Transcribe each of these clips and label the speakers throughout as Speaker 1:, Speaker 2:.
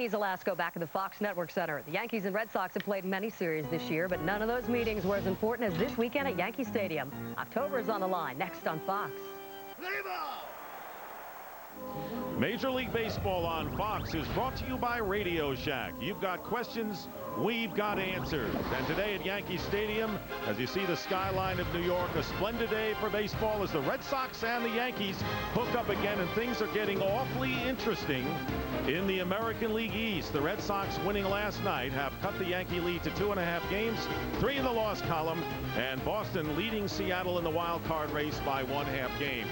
Speaker 1: meetings at last go back at the Fox Network Center. The Yankees and Red Sox have played many series this year, but none of those meetings were as important as this weekend at Yankee Stadium. October is on the line, next on Fox.
Speaker 2: Major League Baseball on Fox is brought to you by Radio Shack. You've got questions, we've got answers. And today at Yankee Stadium, as you see the skyline of New York, a splendid day for baseball as the Red Sox and the Yankees hook up again, and things are getting awfully interesting in the American League East. The Red Sox, winning last night, have cut the Yankee lead to 2.5 games, 3 in the loss column, and Boston leading Seattle in the wild card race by 1/2 game.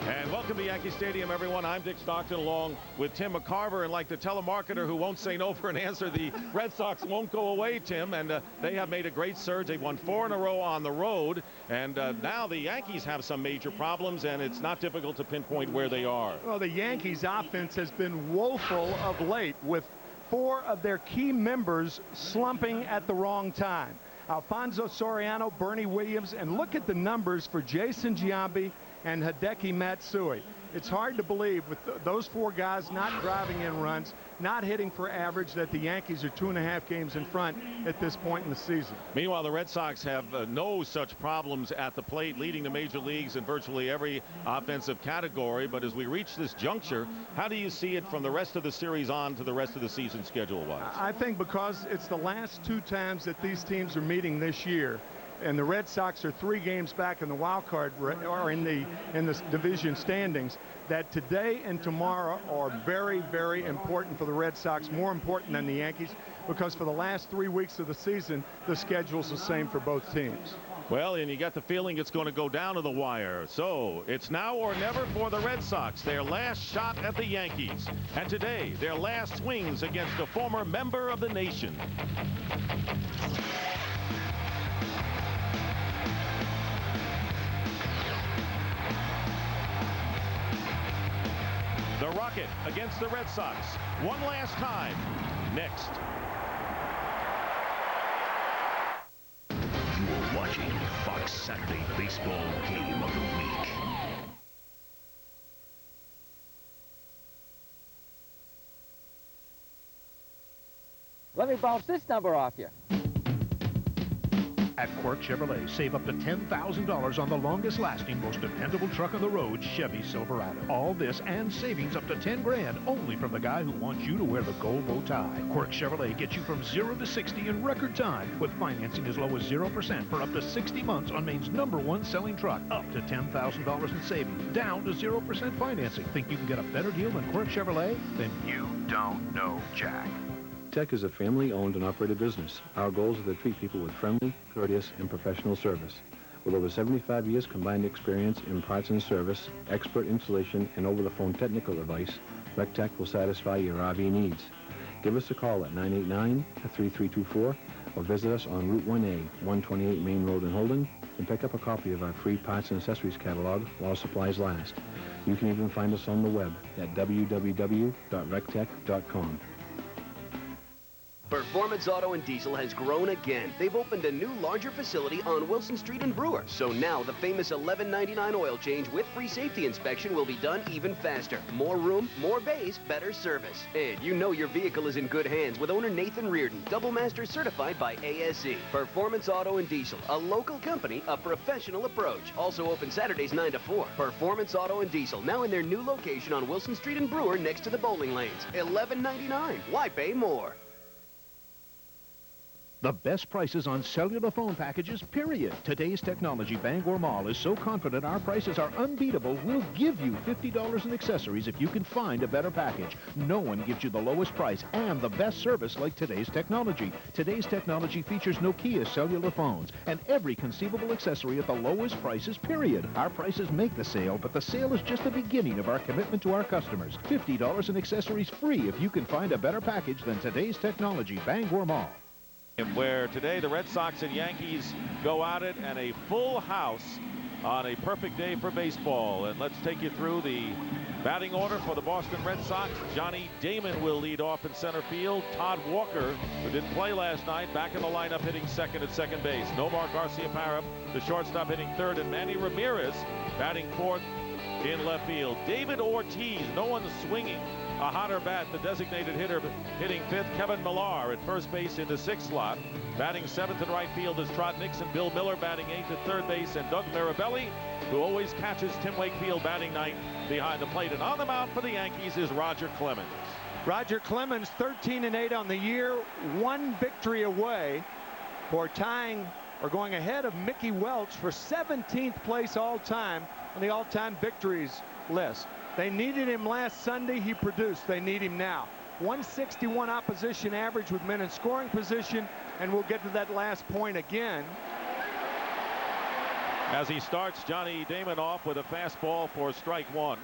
Speaker 2: And welcome to Yankee Stadium, everyone. I'm Dick Stockton along with Tim McCarver. And like the telemarketer who won't say no for an answer, the Red Sox won't go away, Tim. And they have made a great surge. They've won 4 in a row on the road. And now the Yankees have some major problems, and it's not difficult to pinpoint where they are.
Speaker 3: Well, the Yankees offense has been woeful of late, with 4 of their key members slumping at the wrong time. Alfonso Soriano, Bernie Williams, and look at the numbers for Jason Giambi and Hideki Matsui. It's hard to believe, with those 4 guys not driving in runs, not hitting for average, that the Yankees are 2.5 games in front at this point in the season.
Speaker 2: Meanwhile, the Red Sox have no such problems at the plate, leading the major leagues in virtually every offensive category. But as we reach this juncture, how do you see it from the rest of the series on to the rest of the season schedule-wise?
Speaker 3: I think because it's the last 2 times that these teams are meeting this year, and the Red Sox are 3 games back in the wild card, or in the division standings, that today and tomorrow are very, very important for the Red Sox, more important than the Yankees, because for the last 3 weeks of the season, the schedule's the same for both teams.
Speaker 2: Well, and you got the feeling it's going to go down to the wire. So it's now or never for the Red Sox, their last shot at the Yankees. And today, their last swings against a former member of the nation. The Rocket against the Red Sox. One last time. Next.
Speaker 4: You're watching Fox Saturday Baseball Game of the Week.
Speaker 5: Let me bounce this number off you.
Speaker 6: At Quirk Chevrolet, save up to $10,000 on the longest-lasting, most dependable truck on the road, Chevy Silverado. All this and savings up to $10 grand only from the guy who wants you to wear the gold bow tie. Quirk Chevrolet gets you from 0 to 60 in record time, with financing as low as 0% for up to 60 months on Maine's #1 selling truck. Up to $10,000 in savings, down to 0% financing. Think you can get a better deal than Quirk Chevrolet? Then you don't know Jack.
Speaker 7: Tech is a family-owned and operated business. Our goals are to treat people with friendly, courteous, and professional service. With over 75 years combined experience in parts and service, expert installation, and over-the-phone technical advice, RecTech will satisfy your RV needs. Give us a call at 989-3324 or visit us on Route 1A, 128 Main Road in Holden, and pick up a copy of our free parts and accessories catalog while supplies last. You can even find us on the web at www.rectech.com.
Speaker 8: Performance Auto and Diesel has grown again. They've opened a new, larger facility on Wilson Street in Brewer. So now the famous $11.99 oil change with free safety inspection will be done even faster. More room, more bays, better service. And you know your vehicle is in good hands with owner Nathan Reardon, Double Master certified by ASE. Performance Auto and Diesel, a local company, a professional approach. Also open Saturdays 9 to 4. Performance Auto and Diesel, now in their new location on Wilson Street in Brewer next to the bowling lanes. $11.99. Why pay more?
Speaker 6: The best prices on cellular phone packages, period. Today's Technology Bangor Mall is so confident our prices are unbeatable, we'll give you $50 in accessories if you can find a better package. No one gives you the lowest price and the best service like Today's Technology. Today's Technology features Nokia cellular phones and every conceivable accessory at the lowest prices, period. Our prices make the sale, but the sale is just the beginning of our commitment to our customers. $50 in accessories free if you can find a better package than Today's Technology Bangor Mall.
Speaker 2: Where today the Red Sox and Yankees go at it, and a full house on a perfect day for baseball. And let's take you through the batting order for the Boston Red Sox. Johnny Damon will lead off in center field. Todd Walker, who didn't play last night, back in the lineup hitting second at second base. Nomar Garciaparra, the shortstop, hitting third, and Manny Ramirez batting fourth in left field. David Ortiz, no one swinging a hotter bat, the designated hitter hitting 5th, Kevin Millar at first base in the 6th slot. Batting 7th in right field is Trot Nixon. Bill Miller batting 8th at third base, and Doug Mirabelli, who always catches Tim Wakefield, batting 9th behind the plate. And on the mound for the Yankees is Roger Clemens.
Speaker 3: Roger Clemens, 13-8 on the year, 1 victory away for tying or going ahead of Mickey Welch for 17th place all-time on the all-time victories list. They needed him last Sunday. He produced. They need him now. 161 opposition average with men in scoring position, and we'll get to that last point again.
Speaker 2: As he starts, Johnny Damon off with a fastball for strike 1.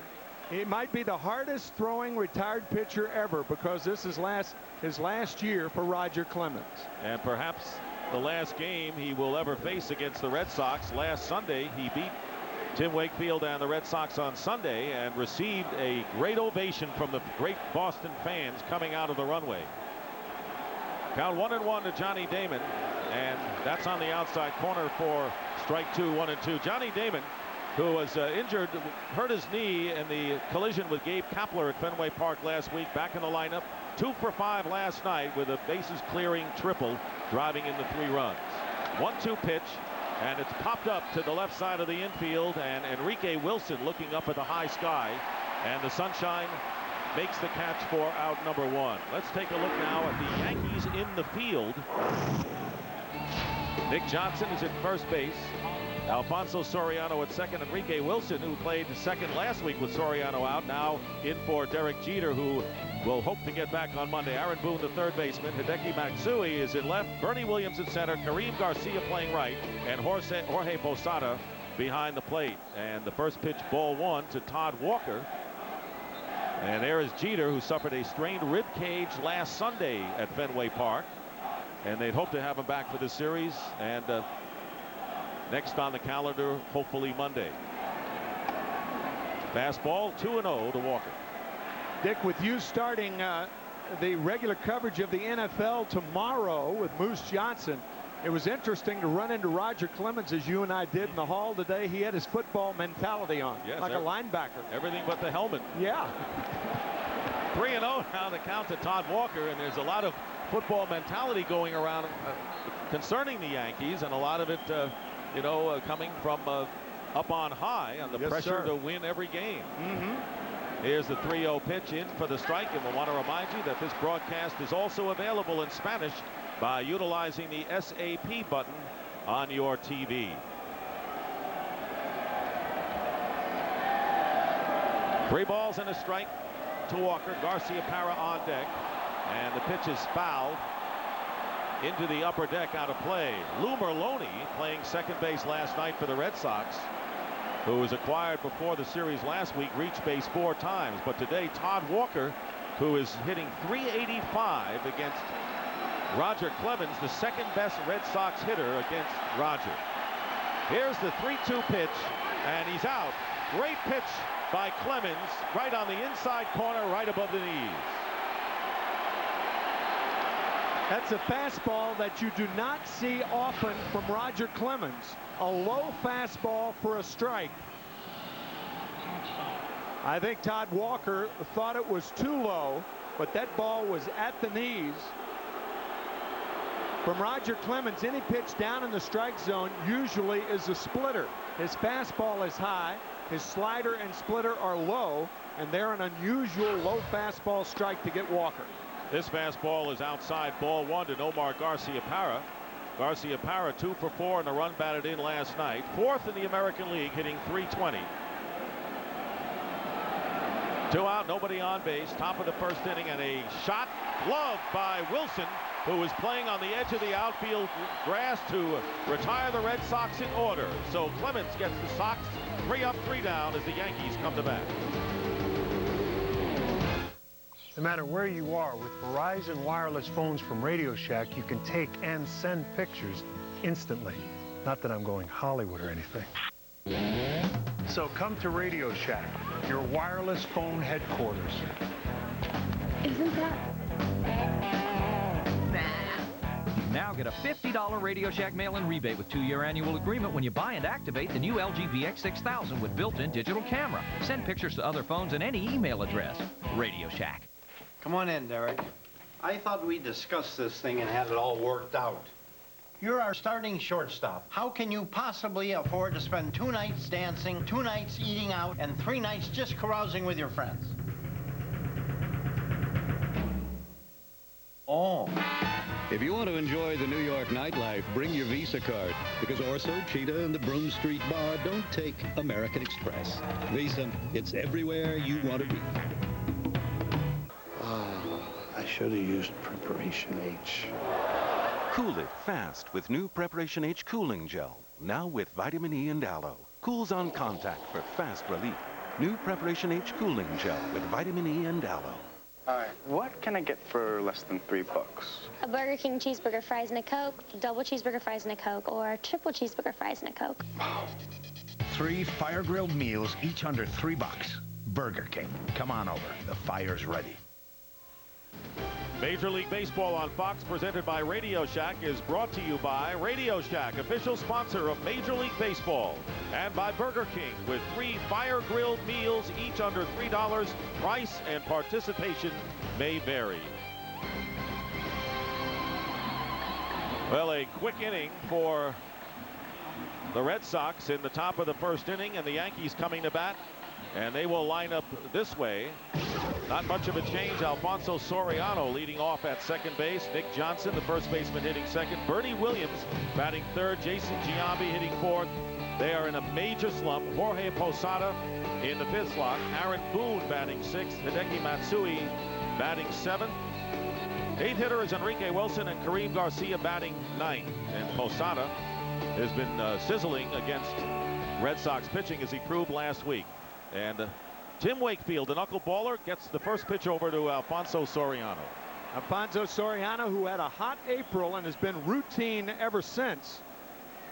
Speaker 3: It might be the hardest throwing retired pitcher ever, because this is his last year for Roger Clemens.
Speaker 2: And perhaps the last game he will ever face against the Red Sox. Last Sunday, he beat Tim Wakefield and the Red Sox on Sunday and received a great ovation from the great Boston fans coming out of the runway. Count 1-1 to Johnny Damon, and that's on the outside corner for strike 2, 1-2. Johnny Damon, who was injured, hurt his knee in the collision with Gabe Kapler at Fenway Park last week, back in the lineup. 2 for 5 last night with a bases clearing triple, driving in the 3 runs. 1-2 pitch, and it's popped up to the left side of the infield, and Enrique Wilson looking up at the high sky, and the sunshine makes the catch for out number 1. Let's take a look now at the Yankees in the field. Nick Johnson is at first base. Alfonso Soriano at second. Enrique Wilson, who played second last week with Soriano out, now in for Derek Jeter, who will hope to get back on Monday. Aaron Boone, the third baseman. Hideki Matsui is in left. Bernie Williams at center. Kareem Garcia playing right. And Jorge Posada behind the plate. And the first pitch, ball 1 to Todd Walker. And there is Jeter, who suffered a strained rib cage last Sunday at Fenway Park. And they'd hope to have him back for the series. And next on the calendar, hopefully Monday. Fastball, 2-0 to Walker.
Speaker 3: Dick, with you starting the regular coverage of the NFL tomorrow with Moose Johnson, it was interesting to run into Roger Clemens, as you and I did in the hall today. He had his football mentality on,
Speaker 2: yes,
Speaker 3: like a linebacker.
Speaker 2: Everything but the helmet.
Speaker 3: Yeah.
Speaker 2: 3-0 now the count to Todd Walker, and there's a lot of football mentality going around concerning the Yankees, and a lot of it coming from up on high on the pressure to win every game. Here's the 3-0 pitch in for the strike, and we want to remind you that this broadcast is also available in Spanish by utilizing the SAP button on your TV. Three balls and a strike to Walker. Garcia Parra on deck, and the pitch is fouled into the upper deck, out of play. Lou Merloni, playing second base last night for the Red Sox, who was acquired before the series last week, reached base 4 times. But today, Todd Walker, who is hitting .385 against Roger Clemens, the second best Red Sox hitter against Roger. Here's the 3-2 pitch, and he's out. Great pitch by Clemens, right on the inside corner, right above the knees.
Speaker 3: That's a fastball that you do not see often from Roger Clemens. A low fastball for a strike. I think Todd Walker thought it was too low, but that ball was at the knees. From Roger Clemens, any pitch down in the strike zone usually is a splitter. His fastball is high, his slider and splitter are low, and they're an unusual low fastball strike to get Walker.
Speaker 2: This fastball is outside, ball 1 to Nomar Garcia Parra. Garcia Parra 2 for 4 in a run batted in last night. 4th in the American League, hitting .320. 2 out, nobody on base. Top of the first inning, and a shot gloved by Wilson, who was playing on the edge of the outfield grass to retire the Red Sox in order. So Clemens gets the Sox 3 up, 3 down as the Yankees come to bat.
Speaker 9: No matter where you are, with Verizon wireless phones from Radio Shack, you can take and send pictures instantly. Not that I'm going Hollywood or anything. So come to Radio Shack, your wireless phone headquarters.
Speaker 10: Isn't that?
Speaker 11: Now get a $50 Radio Shack mail-in rebate with 2-year annual agreement when you buy and activate the new LG VX6000 with built-in digital camera. Send pictures to other phones and any email address. Radio Shack.
Speaker 12: Come on in, Derek. I thought we discussed this thing and had it all worked out. You're our starting shortstop. How can you possibly afford to spend 2 nights dancing, 2 nights eating out, and 3 nights just carousing with your friends? Oh.
Speaker 13: If you want to enjoy the New York nightlife, bring your Visa card, because Orso, Cheetah, and the Broome Street Bar don't take American Express. Visa, it's everywhere you want to be.
Speaker 12: Oh, I should have used Preparation H.
Speaker 14: Cool it fast with new Preparation H Cooling Gel. Now with vitamin E and aloe. Cools on contact for fast relief. New Preparation H Cooling Gel with vitamin E and aloe.
Speaker 15: Hi, what can I get for less than $3?
Speaker 10: A Burger King cheeseburger, fries, and a Coke, double cheeseburger, fries, and a Coke, or triple cheeseburger, fries, and a Coke.
Speaker 4: 3 fire-grilled meals, each under $3. Burger King. Come on over. The fire's ready.
Speaker 2: Major League Baseball on Fox, presented by Radio Shack, is brought to you by Radio Shack, official sponsor of Major League Baseball, and by Burger King, with 3 fire-grilled meals, each under $3. Price and participation may vary. Well, a quick inning for the Red Sox in the top of the first inning, and the Yankees coming to bat, and they will line up this way. Not much of a change. Alfonso Soriano leading off at second base. Nick Johnson, the first baseman, hitting second. Bernie Williams batting third. Jason Giambi hitting fourth. They are in a major slump. Jorge Posada in the fifth slot. Aaron Boone batting sixth. Hideki Matsui batting seventh. Eighth hitter is Enrique Wilson, and Kareem Garcia batting ninth. And Posada has been sizzling against Red Sox pitching, as he proved last week. And Tim Wakefield, the knuckleballer, gets the first pitch over to Alfonso Soriano.
Speaker 3: Alfonso Soriano, who had a hot April and has been routine ever since,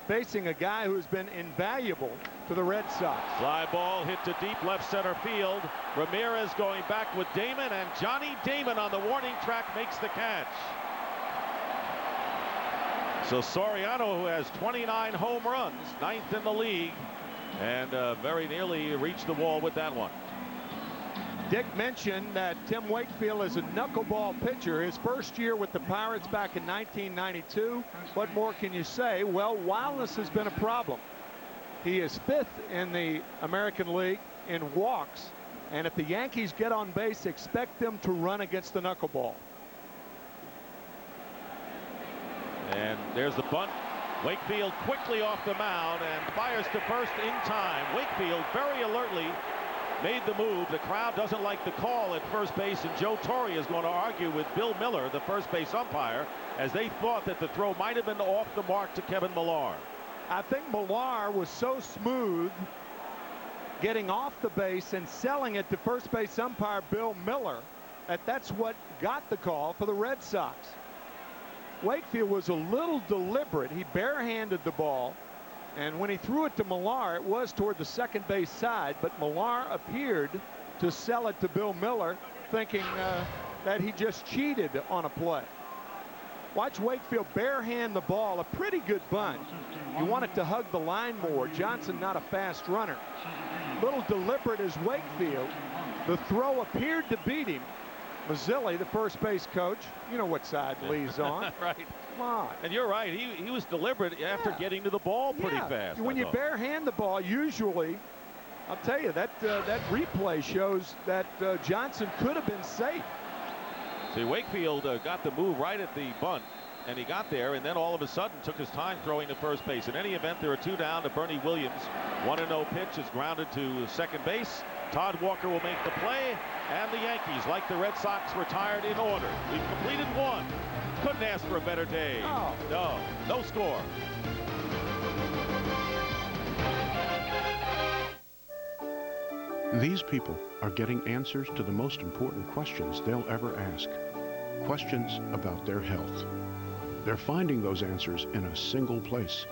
Speaker 3: facing a guy who's been invaluable to the Red Sox.
Speaker 2: Fly ball hit to deep left center field. Ramirez going back with Damon, and Johnny Damon on the warning track makes the catch. So Soriano, who has 29 home runs, 9th in the league, and very nearly reached the wall with that one.
Speaker 3: Dick mentioned that Tim Wakefield is a knuckleball pitcher. His first year with the Pirates back in 1992. What more can you say? Well, wildness has been a problem. He is 5th in the American League in walks, and if the Yankees get on base, expect them to run against the knuckleball.
Speaker 2: And there's the bunt. Wakefield quickly off the mound and fires to first in time. Wakefield very alertly made the move. The crowd doesn't like the call at first base, and Joe Torre is going to argue with Bill Miller, the first base umpire, as they thought that the throw might have been off the mark to Kevin Millar.
Speaker 3: I think Millar was so smooth getting off the base and selling it to first base umpire Bill Miller that that's what got the call for the Red Sox. Wakefield was a little deliberate. He barehanded the ball, and when he threw it to Millar, it was toward the second base side, but Millar appeared to sell it to Bill Miller, thinking that he just cheated on a play. Watch Wakefield barehand the ball, a pretty good bunt. You want it to hug the line more. Johnson not a fast runner. Little deliberate as Wakefield. The throw appeared to beat him. Mazzilli, the first base coach, you know what side Lee's on.
Speaker 2: Right.
Speaker 3: Come on.
Speaker 2: And you're right. He was deliberate after getting to the ball pretty fast.
Speaker 3: When you barehand the ball, usually, I'll tell you, that replay shows that Johnson could have been safe.
Speaker 2: See, Wakefield got the move right at the bunt, and he got there, and then all of a sudden took his time throwing to first base. In any event, there are 2 down to Bernie Williams. 1-0 pitch is grounded to second base. Todd Walker will make the play, and the Yankees, like the Red Sox, retired in order. We've completed 1. Couldn't ask for a better day. No score.
Speaker 6: These people are getting answers to the most important questions they'll ever ask. Questions about their health. They're finding those answers in a single place.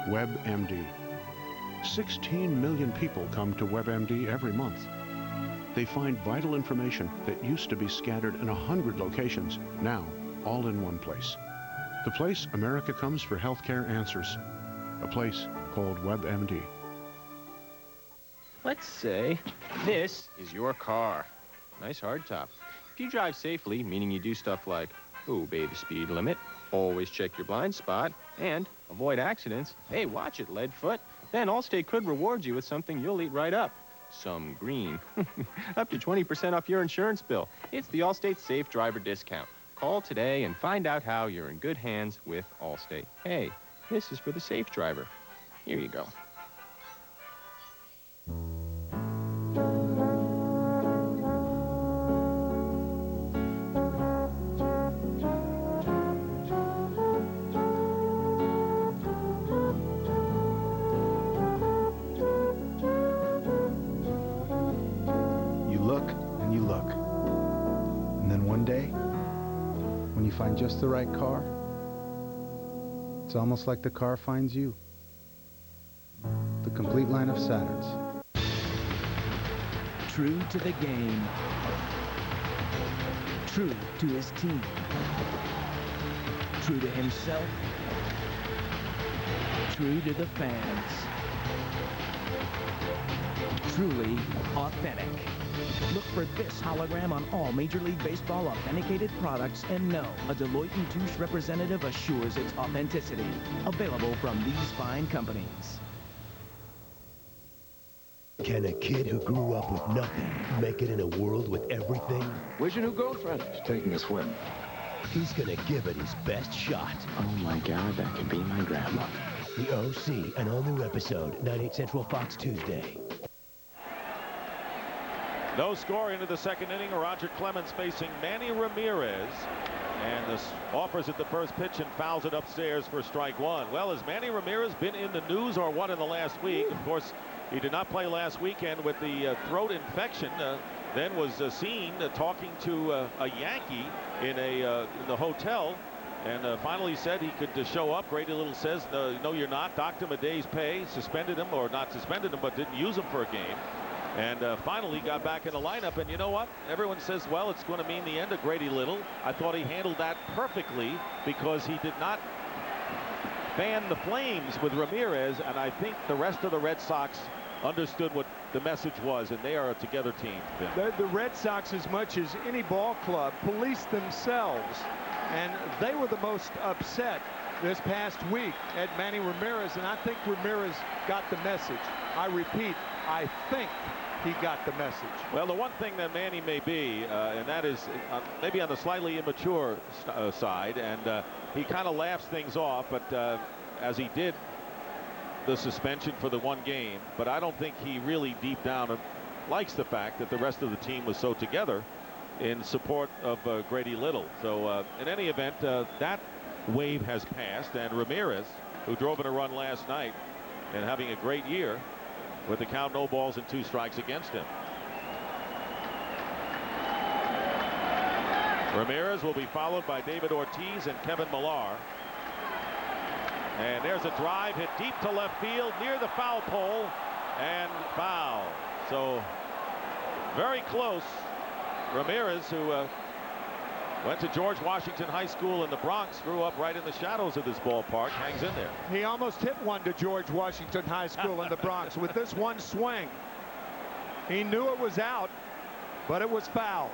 Speaker 6: WebMD. 16 million people come to WebMD every month. They find vital information that used to be scattered in 100 locations, now all in one place. The place America comes for healthcare answers. A place called WebMD.
Speaker 16: Let's say this is your car. Nice hard top. If you drive safely, meaning you do stuff like obey the speed limit, always check your blind spot, and avoid accidents, hey, watch it, Leadfoot, then Allstate could reward you with something you'll eat right up. Some green. Up to 20% off your insurance bill. It's the Allstate Safe Driver Discount. Call today and find out how you're in good hands with Allstate. Hey, this is for the safe driver. Here you go.
Speaker 17: When you find just the right car, it's almost like the car finds you. The complete line of Saturns.
Speaker 18: True to the game. True to his team. True to himself. True to the fans. Truly authentic. Look for this hologram on all Major League Baseball authenticated products and know a Deloitte & Touche representative assures its authenticity. Available from these fine companies.
Speaker 19: Can a kid who grew up with nothing make it in a world with everything?
Speaker 20: Where's your new girlfriend? She's taking a swim.
Speaker 19: He's gonna give it his best shot.
Speaker 20: Oh my God, that could be my grandma.
Speaker 19: The OC, an all-new episode, 9/8 Central Fox Tuesday.
Speaker 2: No score into the second inning. Roger Clemens facing Manny Ramirez. And this offers at the first pitch and fouls it upstairs for strike one. Well, has Manny Ramirez been in the news or what in the last week? Of course, he did not play last weekend with the throat infection. Then was seen talking to a Yankee in the hotel. And finally said he could show up. Grady Little says, no, you're not. Docked him a day's pay. Suspended him, or not suspended him, but didn't use him for a game. And finally got back in the lineup. And you know what? Everyone says, well, it's going to mean the end of Grady Little. I thought he handled that perfectly because he did not fan the flames with Ramirez. And I think the rest of the Red Sox understood what the message was, and they are a together team.
Speaker 3: The Red Sox, as much as any ball club, police themselves. And they were the most upset this past week at Manny Ramirez. And I think Ramirez got the message. I repeat, I think he got the message.
Speaker 2: Well, the one thing that Manny may be, and that is maybe on the slightly immature side, and he kind of laughs things off, but as he did the suspension for the one game, but I don't think he really deep down likes the fact that the rest of the team was so together in support of Grady Little. So in any event, that wave has passed, and Ramirez, who drove in a run last night and having a great year, with the count no balls and 2 strikes against him. Ramirez will be followed by David Ortiz and Kevin Millar. And there's a drive hit deep to left field near the foul pole, and foul. So very close. Ramirez, who went to George Washington High School in the Bronx, grew up right in the shadows of this ballpark, hangs in there.
Speaker 3: He almost hit one to George Washington High School in the Bronx with this one swing. He knew it was out, but it was foul.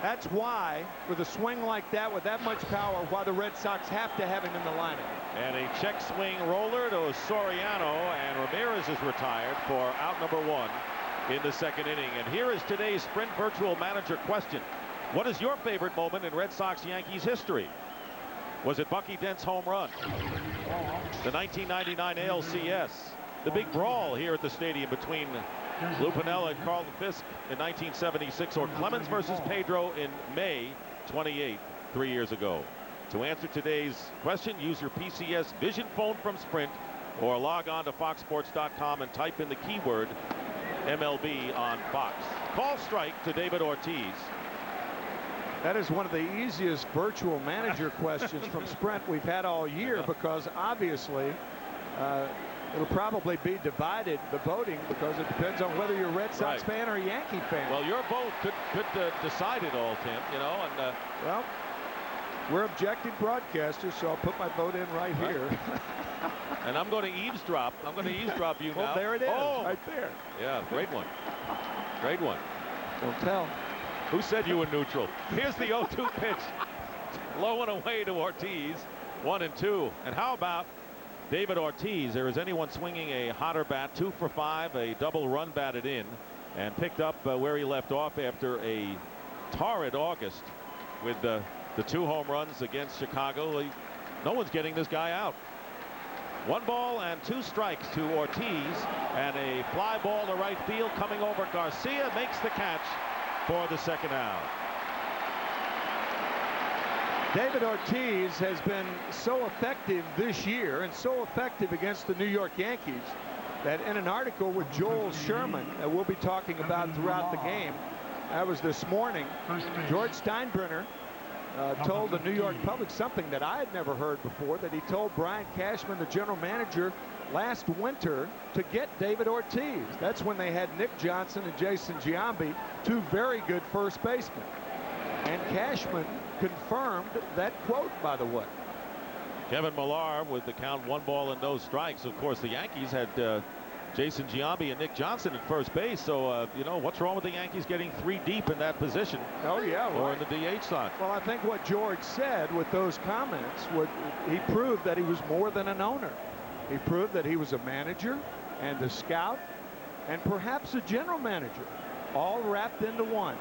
Speaker 3: That's why, with a swing like that, with that much power, why the Red Sox have to have him in the lineup.
Speaker 2: And a check swing roller to Soriano, and Ramirez is retired for out number 1 in the second inning. And here is today's Sprint Virtual Manager question. What is your favorite moment in Red Sox-Yankees history? Was it Bucky Dent's home run? The 1999 ALCS? The big brawl here at the stadium between Lou Piniella and Carlton Fisk in 1976, or Clemens versus Pedro in May 28, 3 years ago? To answer today's question, use your PCS Vision phone from Sprint, or log on to foxsports.com and type in the keyword MLB on Fox. Call strike to David Ortiz.
Speaker 3: That is one of the easiest virtual manager questions from Sprint we've had all year, because obviously it'll probably be divided, the voting, because it depends on whether you're a Red Sox fan or a Yankee fan.
Speaker 2: Well, your vote could decide it all, Tim, you know. And
Speaker 3: well, we're objective broadcasters, so I'll put my vote in right here.
Speaker 2: And I'm going to eavesdrop. I'm going to eavesdrop you now.
Speaker 3: Well, there it is, right there.
Speaker 2: Yeah, great one. Great one.
Speaker 3: Don't tell.
Speaker 2: Who said you were neutral? Here's the 0-2 pitch. Low and away to Ortiz. 1-2. And how about David Ortiz? There is anyone swinging a hotter bat. 2 for 5. A double run batted in. And picked up where he left off after a torrid August with the 2 home runs against Chicago. No one's getting this guy out. 1 ball and 2 strikes to Ortiz, and a fly ball to right field coming over. Garcia makes the catch for the second out.
Speaker 3: David Ortiz has been so effective this year and so effective against the New York Yankees that in an article with Joel Sherman that we'll be talking about throughout the game, that was this morning, George Steinbrenner told the New York public something that I had never heard before, that he told Brian Cashman, the general manager, last winter to get David Ortiz. That's when they had Nick Johnson and Jason Giambi, 2 very good first basemen. And Cashman confirmed that quote, by the way.
Speaker 2: Kevin Millar with the count 1 ball and no strikes. Of course, the Yankees had Jason Giambi and Nick Johnson at first base. So, you know, what's wrong with the Yankees getting 3 deep in that position?
Speaker 3: Oh, yeah.
Speaker 2: Or in the DH slot?
Speaker 3: Well, I think what George said with those comments, he proved that he was more than an owner. He proved that he was a manager and a scout and perhaps a general manager, all wrapped into one.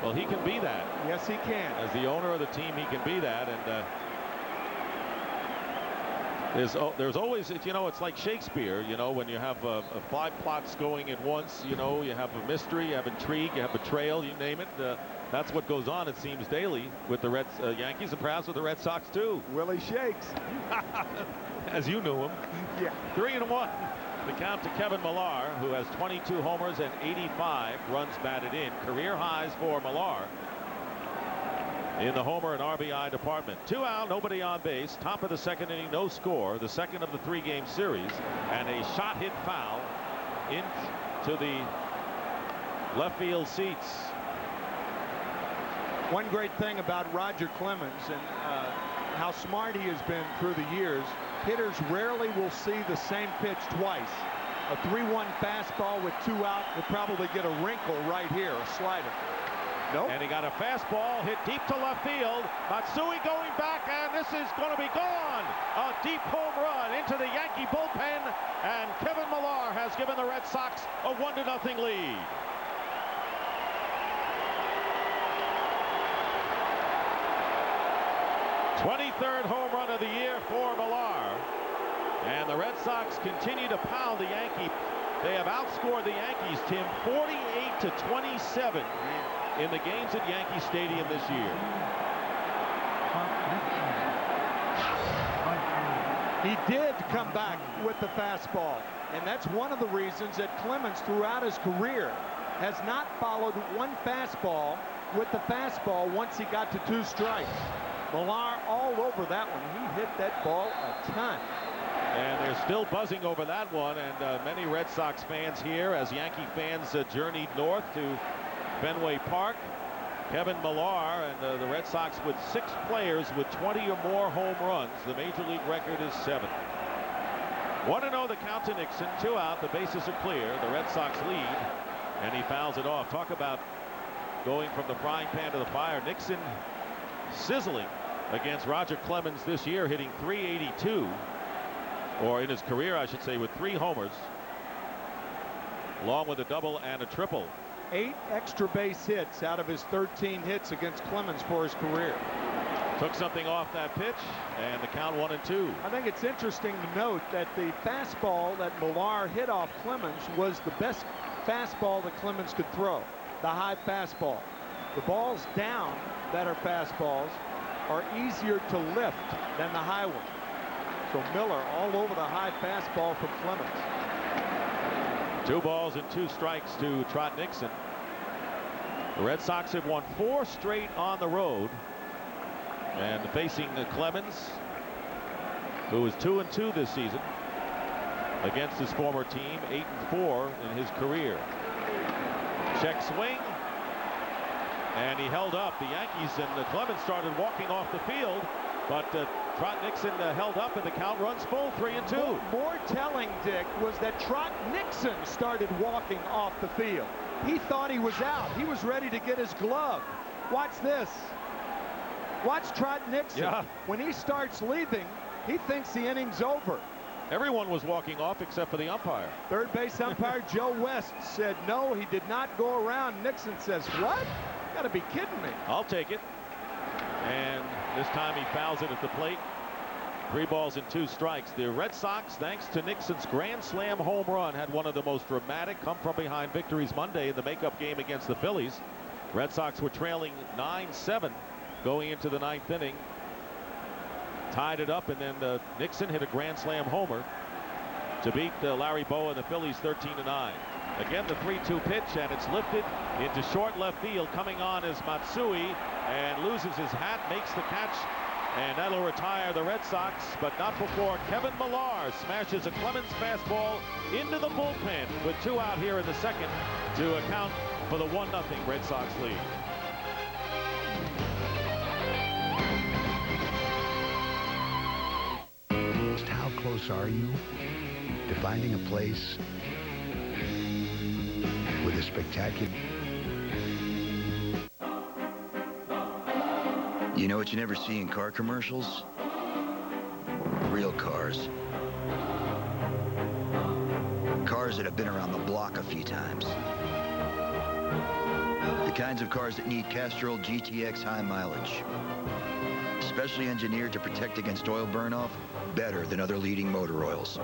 Speaker 2: Well, he can be that.
Speaker 3: Yes, he can.
Speaker 2: As the owner of the team, he can be that. And there's always, you know, it's like Shakespeare, you know, when you have 5 plots going at once, you know, you have a mystery, you have intrigue, you have betrayal, you name it. That's what goes on, it seems, daily with the Yankees and perhaps with the Red Sox, too.
Speaker 3: Willie Shakes.
Speaker 2: As you knew him.
Speaker 3: Yeah.
Speaker 2: 3-1. The count to Kevin Millar, who has 22 homers and 85 runs batted in. Career highs for Millar in the homer and RBI department. 2 out, nobody on base. Top of the second inning, no score. The second of the 3-game series. And a shot hit foul into the left field seats.
Speaker 3: One great thing about Roger Clemens and how smart he has been through the years, hitters rarely will see the same pitch twice. A 3-1 fastball with 2 out will probably get a wrinkle right here, a slider. Nope.
Speaker 2: And he got a fastball hit deep to left field. Matsui going back, and this is going to be gone. A deep home run into the Yankee bullpen, and Kevin Millar has given the Red Sox a 1-0 lead. '23rd home run of the year for Millar. And the Red Sox continue to pound the Yankees. They have outscored the Yankees, Tim, 48-27 in the games at Yankee Stadium this year.
Speaker 3: He did come back with the fastball, and that's one of the reasons that Clemens throughout his career has not followed one fastball with the fastball once he got to 2 strikes. Millar all over that one. He hit that ball a ton.
Speaker 2: And they're still buzzing over that one, and many Red Sox fans here as Yankee fans journeyed north to Fenway Park. Kevin Millar and the Red Sox with 6 players with 20 or more home runs. The major league record is 7. 1-0 the count to Nixon. 2 out. The bases are clear. The Red Sox lead, and he fouls it off. Talk about going from the frying pan to the fire. Nixon sizzling against Roger Clemens this year, hitting .382, or in his career I should say, with 3 homers along with a double and a triple.
Speaker 3: 8 extra base hits out of his 13 hits against Clemens for his career.
Speaker 2: Took something off that pitch, and the count 1-2.
Speaker 3: I think it's interesting to note that the fastball that Millar hit off Clemens was the best fastball that Clemens could throw, the high fastball. The balls down that are fastballs are easier to lift than the high one. So Miller all over the high fastball from Clemens.
Speaker 2: 2 balls and 2 strikes to Trot Nixon. The Red Sox have won 4 straight on the road, and facing Clemens, who is 2-2 this season against his former team, 8-4 in his career. Check swing, and he held up. The Yankees and Clemens started walking off the field, but Trot Nixon held up, and the count runs full, 3-2.
Speaker 3: More telling, Dick, was that Trot Nixon started walking off the field. He thought he was out. He was ready to get his glove. Watch this. Watch Trot Nixon.
Speaker 2: Yeah.
Speaker 3: When he starts leaving, he thinks the inning's over.
Speaker 2: Everyone was walking off except for the umpire.
Speaker 3: Third base umpire Joe West said no, he did not go around. Nixon says, what? You gotta be kidding me.
Speaker 2: I'll take it. And this time he fouls it at the plate. 3 balls and 2 strikes. The Red Sox, thanks to Nixon's grand slam home run, had one of the most dramatic come-from-behind victories Monday in the makeup game against the Phillies. Red Sox were trailing 9-7 going into the 9th inning. Tied it up, and then Nixon hit a grand slam homer to beat Larry Bowa and the Phillies 13-9. Again, the 3-2 pitch, and it's lifted into short left field. Coming on is Matsui, and loses his hat, makes the catch, and that'll retire the Red Sox, but not before Kevin Millar smashes a Clemens fastball into the bullpen with 2 out here in the second to account for the 1-0 Red Sox lead.
Speaker 4: How close are you to finding a place with a spectacular...
Speaker 21: You know what you never see in car commercials? Real cars. Cars that have been around the block a few times. The kinds of cars that need Castrol GTX high mileage. Specially engineered to protect against oil burnoff better than other leading motor oils.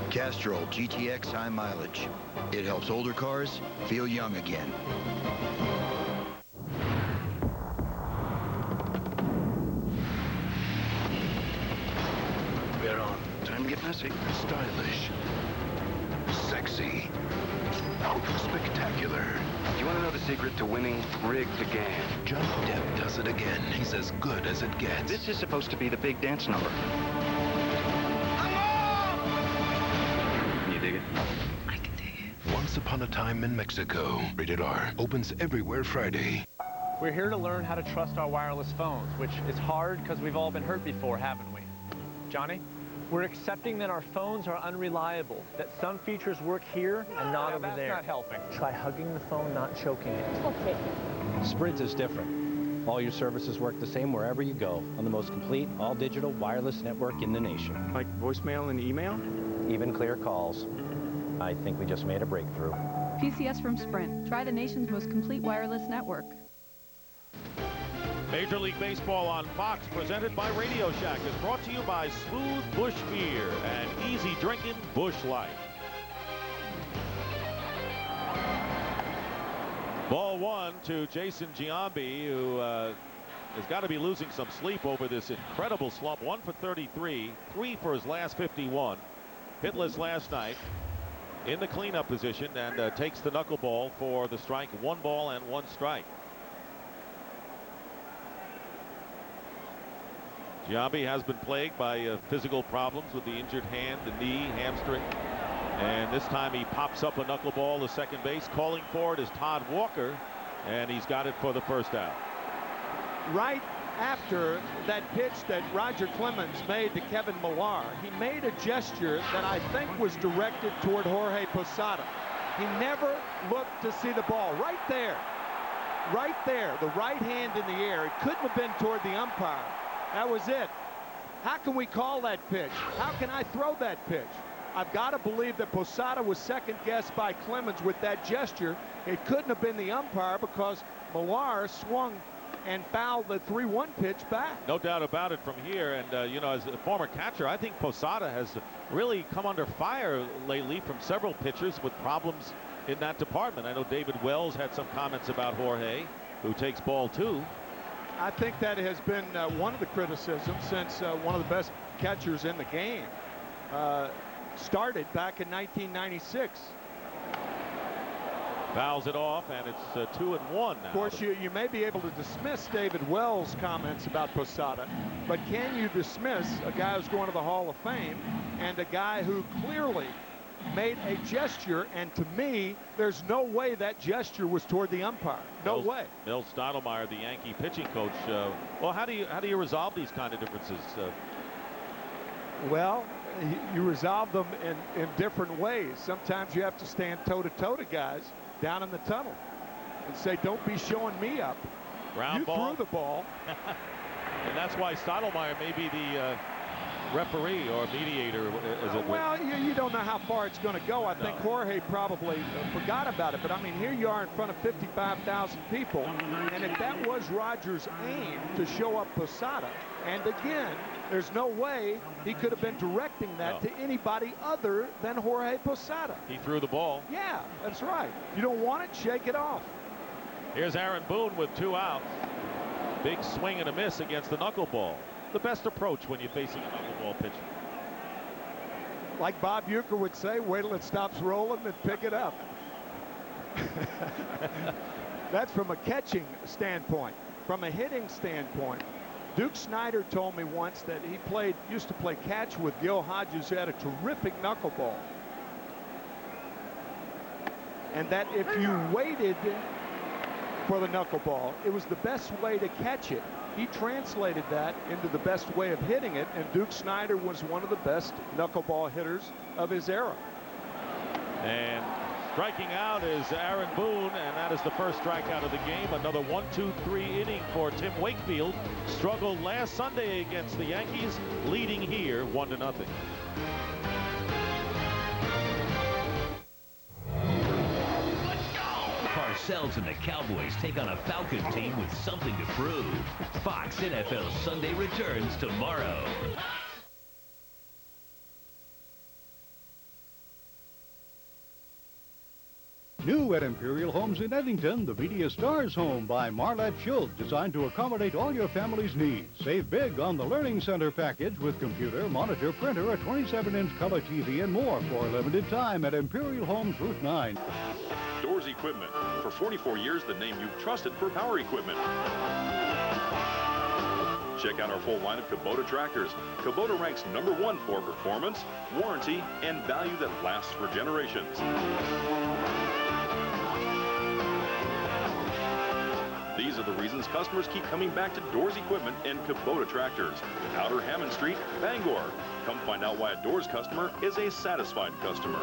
Speaker 21: Castrol GTX high mileage. It helps older cars feel young again.
Speaker 4: We're on. Time to get messy. Stylish. Sexy. Spectacular.
Speaker 20: You want to know the secret to winning? Rig the game.
Speaker 4: Johnny Depp does it again. He's as good as it gets.
Speaker 20: This is supposed to be the big dance number. You dig it?
Speaker 4: I can dig it. Once Upon a Time in Mexico. Rated R. Opens everywhere Friday.
Speaker 22: We're here to learn how to trust our wireless phones, which is hard because we've all been hurt before, haven't we? Johnny? We're accepting that our phones are unreliable, that some features work here and not over there. That's not helping. Try hugging the phone, not choking it.
Speaker 23: Okay. Sprint is different. All your services work the same wherever you go on the most complete, all-digital wireless network in the nation.
Speaker 15: Like voicemail and email?
Speaker 23: Even clear calls. I think we just made a breakthrough.
Speaker 24: PCS from Sprint. Try the nation's most complete wireless network.
Speaker 2: Major League Baseball on Fox, presented by Radio Shack, is brought to you by Smooth Bush Beer and easy drinking Bush Light. Ball 1 to Jason Giambi, who has got to be losing some sleep over this incredible slump. 1 for 33, 3 for his last 51. Hitless last night in the cleanup position, and takes the knuckleball for the strike. 1 ball and 1 strike. Giambi has been plagued by physical problems with the injured hand, the knee, hamstring. And this time he pops up a knuckleball to second base. Calling for it is Todd Walker, and he's got it for the first out.
Speaker 3: Right after that pitch that Roger Clemens made to Kevin Millar, he made a gesture that I think was directed toward Jorge Posada. He never looked to see the ball. Right there, the right hand in the air. It couldn't have been toward the umpire. That was it. How can we call that pitch? How can I throw that pitch? I've got to believe that Posada was second-guessed by Clemens with that gesture. It couldn't have been the umpire because Millar swung and fouled the 3-1 pitch back.
Speaker 2: No doubt about it from here. And, you know, as a former catcher, I think Posada has really come under fire lately from several pitchers with problems in that department. I know David Wells had some comments about Jorge, who takes ball 2.
Speaker 3: I think that has been one of the criticisms since one of the best catchers in the game started back in 1996.
Speaker 2: Fouls it off, and it's 2-1 now.
Speaker 3: Of course, you may be able to dismiss David Wells' comments about Posada, but can you dismiss a guy who's going to the Hall of Fame and a guy who clearly made a gesture, and to me, there's no way that gesture was toward the umpire. No way.
Speaker 2: Milt Stottlemyre, the Yankee pitching coach. Well, how do you resolve these kind of differences?
Speaker 3: Well, you resolve them in different ways. Sometimes you have to stand toe-to-toe to guys down in the tunnel and say, don't be showing me up.
Speaker 2: Ground
Speaker 3: you
Speaker 2: ball.
Speaker 3: threw the ball.
Speaker 2: And that's why Stottlemyre may be the referee or mediator, as it
Speaker 3: well, you don't know how far it's going to go. I think Jorge probably forgot about it. But, I mean, here you are in front of 55,000 people. And if that was Rogers' aim to show up Posada, and again, there's no way he could have been directing that to anybody other than Jorge Posada.
Speaker 2: He threw the ball.
Speaker 3: Yeah, that's right. You don't want it, shake it off.
Speaker 2: Here's Aaron Boone with 2 outs. Big swing and a miss against the knuckleball. The best approach when you're facing a knuckleball pitcher.
Speaker 3: Like Bob Uecker would say, wait till it stops rolling and pick it up. That's from a catching standpoint. From a hitting standpoint, Duke Snyder told me once that he used to play catch with Gil Hodges, who had a terrific knuckleball. And that if you waited for the knuckleball, it was the best way to catch it. He translated that into the best way of hitting it, and Duke Snyder was one of the best knuckleball hitters of his era.
Speaker 2: And striking out is Aaron Boone, and that is the first strikeout of the game. Another 1-2-3 inning for Tim Wakefield. Struggled last Sunday against the Yankees, leading here 1-0.
Speaker 1: Parcells and the Cowboys take on a Falcon team with something to prove. Fox NFL Sunday returns tomorrow.
Speaker 5: New at Imperial Homes in Eddington, the Media Stars home by Marlette Schultz, designed to accommodate all your family's needs. Save big on the Learning Center package with computer, monitor, printer, a 27-inch color TV, and more for a limited time at Imperial Homes, Route 9.
Speaker 7: Doors Equipment. For 44 years, the name you've trusted for power equipment. Check out our full line of Kubota tractors. Kubota ranks #1 for performance, warranty, and value that lasts for generations. These are the reasons customers keep coming back to Doors Equipment and Kubota Tractors. Outer Hammond Street, Bangor. Come find out why a Doors customer is a satisfied customer.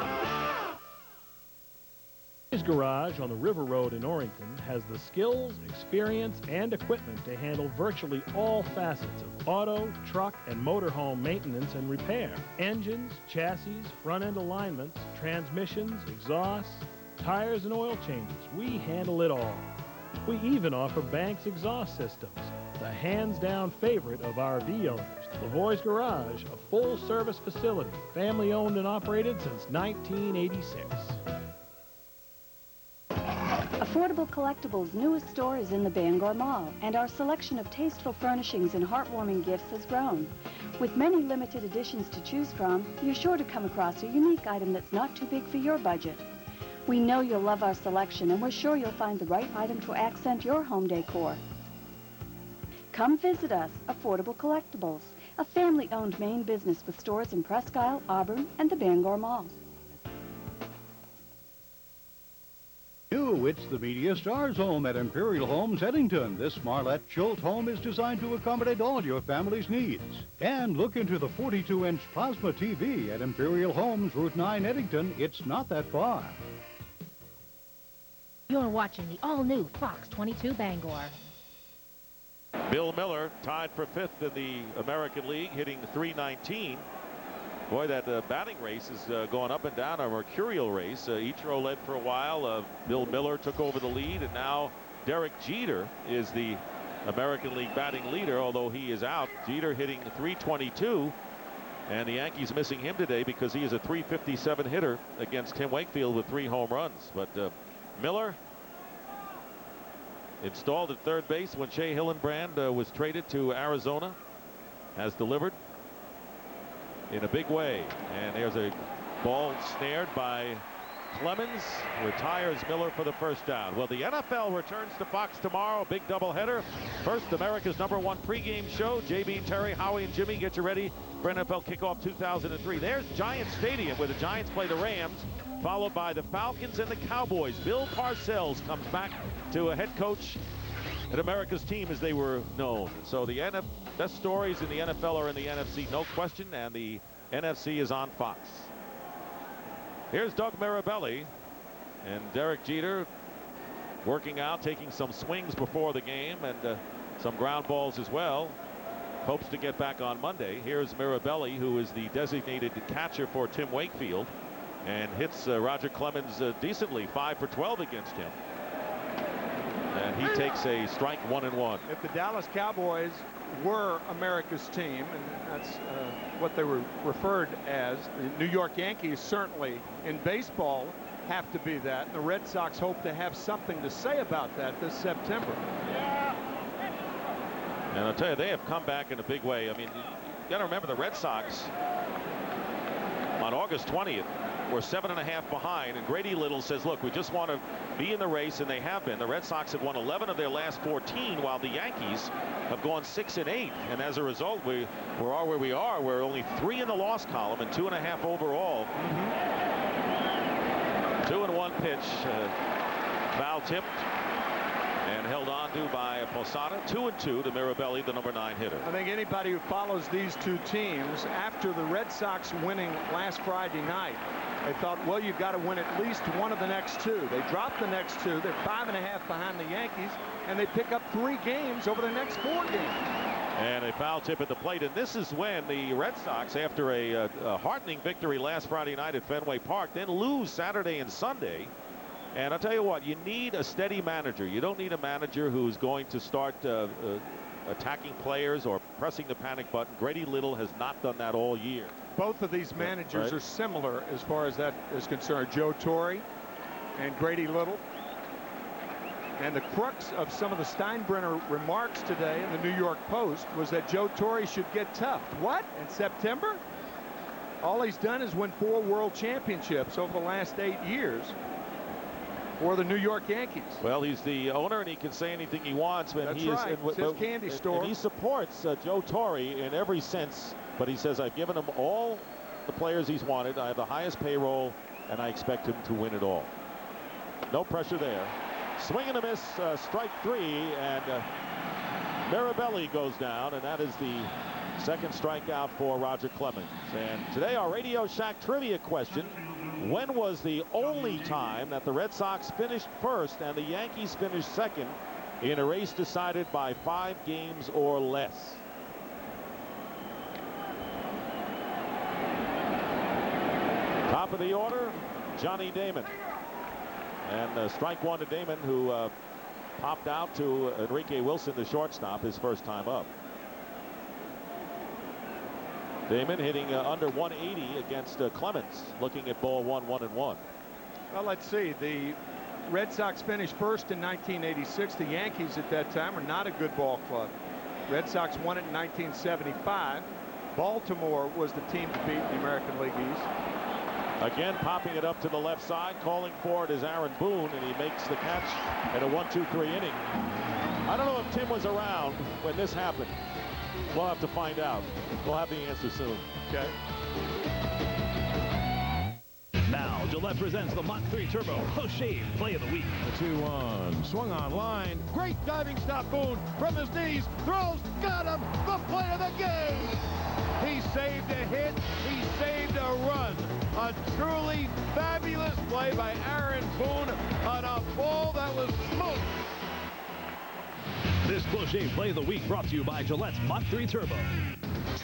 Speaker 8: His garage on the River Road in Orrington has the skills, experience, and equipment to handle virtually all facets of auto, truck, and motorhome maintenance and repair. Engines, chassis, front-end alignments, transmissions, exhausts, tires, and oil changes. We handle it all. We even offer Banks exhaust systems, the hands-down favorite of RV owners. Lavoie's Garage, a full-service facility, family-owned and operated since 1986.
Speaker 25: Affordable Collectibles' newest store is in the Bangor Mall, and our selection of tasteful furnishings and heartwarming gifts has grown. With many limited editions to choose from, you're sure to come across a unique item that's not too big for your budget. We know you'll love our selection, and we're sure you'll find the right item to accent your home decor. Come visit us, Affordable Collectibles, a family-owned Maine business with stores in Presque Isle, Auburn, and the Bangor Mall.
Speaker 5: New, it's the Media Stars home at Imperial Homes, Eddington. This Marlette Schultz home is designed to accommodate all your family's needs. And look into the 42-inch plasma TV at Imperial Homes, Route 9, Eddington. It's not that far.
Speaker 26: You're watching the all-new Fox 22 Bangor.
Speaker 2: Bill Miller tied for 5th in the American League, hitting .319. Boy, that batting race is going up and down, a mercurial race. Ichiro led for a while. Bill Miller took over the lead, and now Derek Jeter is the American League batting leader, although he is out. Jeter hitting .322, and the Yankees missing him today because he is a .357 hitter against Tim Wakefield with 3 home runs. But Miller installed at third base when Shea Hillenbrand was traded to Arizona, has delivered in a big way. And there's a ball snared by Clemens, retires Miller for the first down. Well, the NFL returns to Fox tomorrow, big doubleheader. First, America's #1 pregame show. JB, Terry, Howie, and Jimmy get you ready for NFL kickoff 2003. There's Giant Stadium where the Giants play the Rams, followed by the Falcons and the Cowboys. Bill Parcells comes back to a head coach at America's team as they were known. So the best stories in the NFL are in the NFC, no question, and the NFC is on Fox. Here's Doug Mirabelli And Derek Jeter working out, taking some swings before the game and some ground balls as well. Hopes to get back on Monday. Here's Mirabelli, who is the designated catcher for Tim Wakefield, and hits Roger Clemens decently, 5 for 12 against him. And he takes a strike, 1-1.
Speaker 3: If the Dallas Cowboys were America's team, and that's what they were referred as, the New York Yankees certainly in baseball have to be that. And the Red Sox hope to have something to say about that this September.
Speaker 2: And I'll tell you, they have come back in a big way. I mean, you got to remember the Red Sox on August 20th were 7.5 behind, and Grady Little says, look, we just want to be in the race, and they have been. The Red Sox have won 11 of their last 14, while the Yankees have gone 6-8, and as a result, we are where we are. We're only 3 in the loss column and 2.5 overall. 2-1 pitch, foul tipped and held on to by Posada. 2-2 to Mirabelli, the number 9 hitter.
Speaker 3: I think anybody who follows these two teams, after the Red Sox winning last Friday night, they thought, well, you've got to win at least one of the next 2. They dropped the next 2. They're 5.5 behind the Yankees, and they pick up 3 games over the next 4 games.
Speaker 2: And a foul tip at the plate, and this is when the Red Sox, after a heartening victory last Friday night at Fenway Park, then lose Saturday and Sunday. And I'll tell you what, you need a steady manager. You don't need a manager who's going to start attacking players or pressing the panic button. Grady Little has not done that all year.
Speaker 3: Both of these managers are similar as far as that is concerned. Joe Torre and Grady Little. And the crux of some of the Steinbrenner remarks today in the New York Post was that Joe Torre should get tough. What? In September? All he's done is win 4 world championships over the last 8 years for the New York Yankees.
Speaker 2: Well, he's the owner, and he can say anything he wants. But
Speaker 3: That's
Speaker 2: he
Speaker 3: right.
Speaker 2: is,
Speaker 3: It's his candy store.
Speaker 2: And he supports Joe Torre in every sense. But he says, I've given him all the players he's wanted. I have the highest payroll, and I expect him to win it all. No pressure there. Swing and a miss, strike 3, and Mirabelli goes down, and that is the second strikeout for Roger Clemens. And today our Radio Shack trivia question: when was the only time that the Red Sox finished first and the Yankees finished second in a race decided by 5 games or less? Top of the order, Johnny Damon. And strike 1 to Damon, who popped out to Enrique Wilson, the shortstop, his first time up. Damon hitting under 180 against Clemens, looking at ball 1, 1-1.
Speaker 3: Well, let's see. The Red Sox finished first in 1986. The Yankees at that time were not a good ball club. Red Sox won it in 1975. Baltimore was the team to beat in the American League East.
Speaker 2: Again, popping it up to the left side, calling for it is Aaron Boone, and he makes the catch in a 1-2-3 inning. I don't know if Tim was around when this happened. We'll have to find out. We'll have the answer soon.
Speaker 3: Okay.
Speaker 1: Now, Gillette presents the Mach 3 Turbo Post-Shave Play of the Week.
Speaker 9: The 2-1, swung on line. Great diving stop, Boone, from his knees, throws, got him, the play of the game. He saved a hit, he saved a run. A truly fabulous play by Aaron Boone on a ball that was smoked.
Speaker 1: This Close-Shave Play of the Week brought to you by Gillette's Mach 3 Turbo.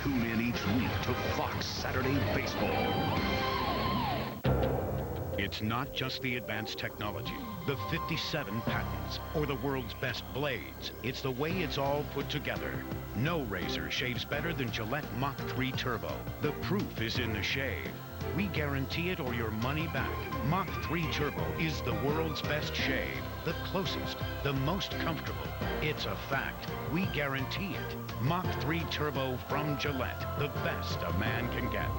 Speaker 4: Tune in each week to Fox Saturday Baseball. It's not just the advanced technology, the 57 patents, or the world's best blades. It's the way it's all put together. No razor shaves better than Gillette Mach 3 Turbo. The proof is in the shave. We guarantee it or your money back. Mach 3 Turbo is the world's best shave. The closest, the most comfortable. It's a fact. We guarantee it. Mach 3 Turbo from Gillette. The best a man can get.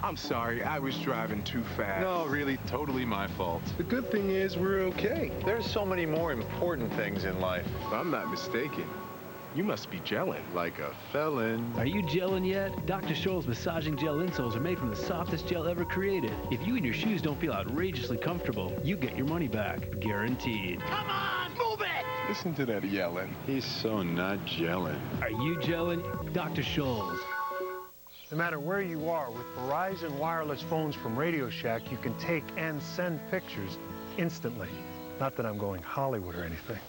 Speaker 10: I'm sorry, I was driving too fast.
Speaker 11: No, really, totally my fault.
Speaker 10: The good thing is we're okay.
Speaker 11: There's so many more important things in life. If I'm not mistaken, you must be gelling like a felon.
Speaker 12: Are you gelling yet? Dr. Scholl's massaging gel insoles are made from the softest gel ever created. If you and your shoes don't feel outrageously comfortable, you get your money back. Guaranteed.
Speaker 9: Come on, move it!
Speaker 11: Listen to that yelling. He's so not gelling.
Speaker 12: Are you gelling? Dr. Scholl's.
Speaker 3: No matter where you are, with Verizon wireless phones from Radio Shack, you can take and send pictures instantly. Not that I'm going Hollywood or anything.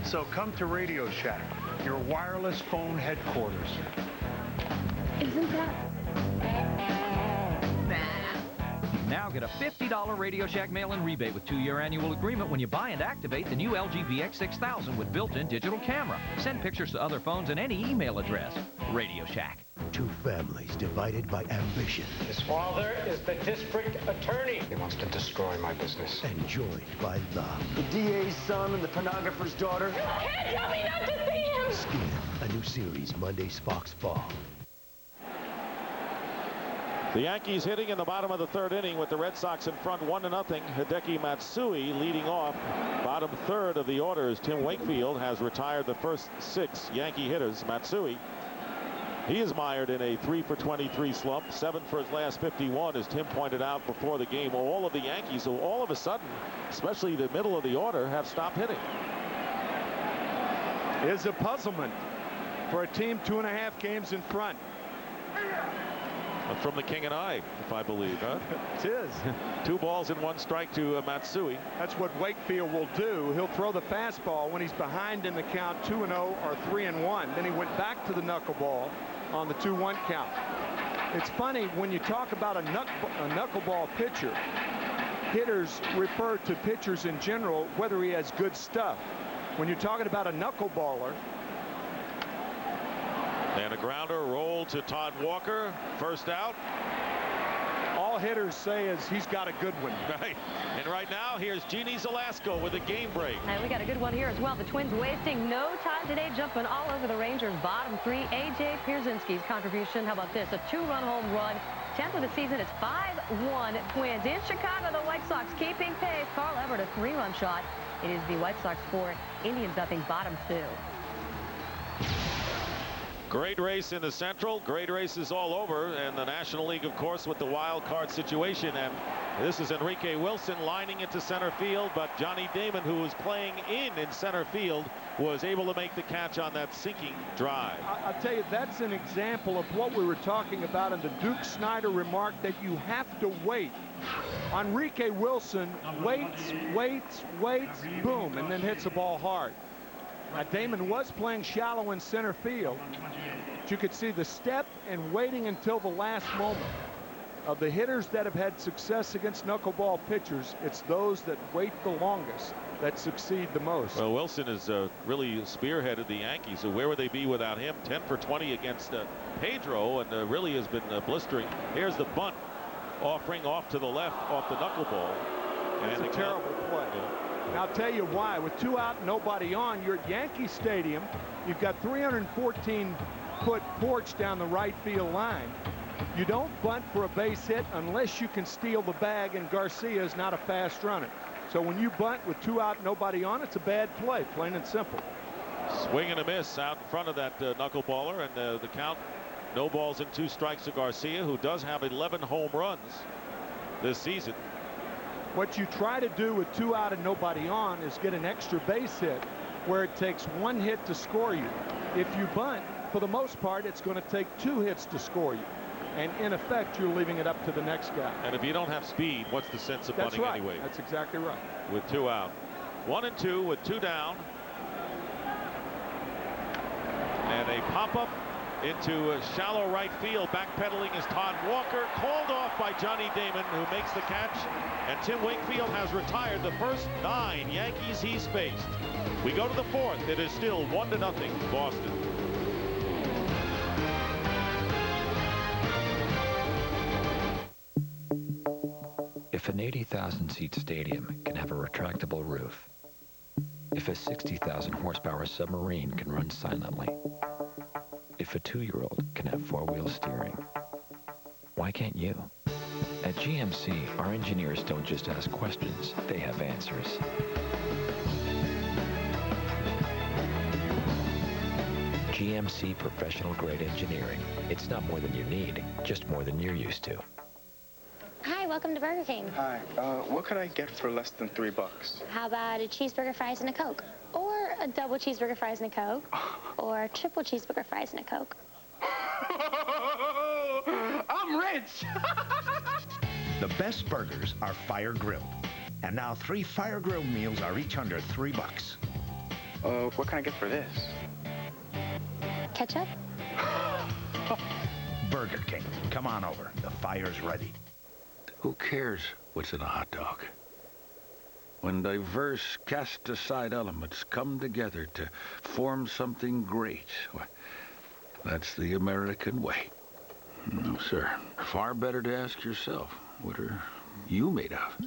Speaker 3: So come to Radio Shack, your wireless phone headquarters.
Speaker 25: Isn't that...
Speaker 6: Now get a $50 Radio Shack mail-in rebate with 2-year annual agreement when you buy and activate the new LG VX6000 with built-in digital camera. Send pictures to other phones and any email address. Radio Shack.
Speaker 19: Two families divided by ambition.
Speaker 13: His father is the district attorney. He wants to destroy my business.
Speaker 19: And joined by love.
Speaker 13: The DA's son and the pornographer's daughter.
Speaker 25: You can't tell me not to see him!
Speaker 19: Skin, a new series, Mondays, Fox Fall.
Speaker 2: The Yankees hitting in the bottom of the 3rd inning with the Red Sox in front 1-0. Hideki Matsui leading off. Bottom 3rd of the order as Tim Wakefield has retired the first 6 Yankee hitters. Matsui, he is mired in a 3-for-23 slump. 7 for his last 51, as Tim pointed out before the game. All of the Yankees, who all of a sudden, especially the middle of the order, have stopped hitting.
Speaker 3: Is a puzzlement for a team 2.5 games in front.
Speaker 2: From the King and I, if I believe, huh?
Speaker 3: It is.
Speaker 2: 2 balls and 1 strike to Matsui.
Speaker 3: That's what Wakefield will do. He'll throw the fastball when he's behind in the count 2-0 or 3-1. Then he went back to the knuckleball on the 2-1 count. It's funny when you talk about a knuckleball pitcher, hitters refer to pitchers in general whether he has good stuff. When you're talking about a knuckleballer.
Speaker 2: And a grounder rolled to Todd Walker. First out.
Speaker 3: All hitters say is he's got a good one.
Speaker 2: Right. And right now, here's Jeannie Zalasko with a game break.
Speaker 14: And we got a good one here as well. The Twins wasting no time today, jumping all over the Rangers' bottom 3. A.J. Pierzynski's contribution. How about this? A 2-run home run. 10th of the season. It's 5-1 Twins. In Chicago, the White Sox keeping pace. Carl Everett, a 3-run shot. It is the White Sox 4, Indians nothing, bottom 2.
Speaker 2: Great race in the Central. Great races all over. And the National League, of course, with the wild card situation. And this is Enrique Wilson lining into center field. But Johnny Damon, who was playing in center field, was able to make the catch on that sinking drive.
Speaker 3: I'll tell you, that's an example of what we were talking about in the Duke Snyder remark, that you have to wait. Enrique Wilson waits, boom, and then hits the ball hard. Now, Damon was playing shallow in center field. But you could see the step and waiting until the last moment. Of the hitters that have had success against knuckleball pitchers, it's those that wait the longest that succeed the most.
Speaker 2: Well, Wilson has really spearheaded the Yankees. So where would they be without him? 10 for 20 against Pedro, and really has been blistering. Here's the bunt, offering off to the left off the knuckleball.
Speaker 3: It's a terrible play.
Speaker 2: Yeah.
Speaker 3: And I'll tell you why. With 2 out and nobody on, you're at Yankee Stadium. You've got 314-foot porch down the right field line. You don't bunt for a base hit unless you can steal the bag, and Garcia is not a fast runner. So when you bunt with 2 out and nobody on, it's a bad play, plain and simple.
Speaker 2: Swing and a miss out in front of that knuckleballer, and the count, no balls and 2 strikes to Garcia, who does have 11 home runs this season.
Speaker 3: What you try to do with 2 out and nobody on is get an extra base hit where it takes 1 hit to score you. If you bunt, for the most part, it's going to take 2 hits to score you. And in effect, you're leaving it up to the next guy.
Speaker 2: And if you don't have speed, what's the sense of bunting anyway?
Speaker 3: That's exactly right.
Speaker 2: With 2 out. 1-2 with 2 down. And a pop-up into a shallow right field. Backpedaling is Todd Walker, called off by Johnny Damon, who makes the catch. And Tim Wakefield has retired the first 9 Yankees he's faced. We go to the 4th. It is still 1-0 Boston.
Speaker 16: If an 80,000-seat stadium can have a retractable roof, if a 60,000 horsepower submarine can run silently, if a 2-year-old can have 4-wheel steering, why can't you? At GMC, our engineers don't just ask questions, they have answers. GMC professional-grade engineering. It's not more than you need, just more than you're used to.
Speaker 17: Hi, welcome to Burger King.
Speaker 15: Hi, what could I get for less than $3?
Speaker 17: How about a cheeseburger, fries, and a Coke? Or a double cheeseburger, fries, and a Coke? Or triple cheeseburger, fries, and a Coke?
Speaker 10: I'm rich.
Speaker 18: The best burgers are fire grilled. And now 3 fire grilled meals are each under $3.
Speaker 15: What can I get for this?
Speaker 17: Ketchup?
Speaker 18: Burger King. Come on over. The fire's ready.
Speaker 20: Who cares what's in a hot dog? When diverse, cast-aside elements come together to form something great, well, that's the American way. No, sir. Far better to ask yourself, what are you made of?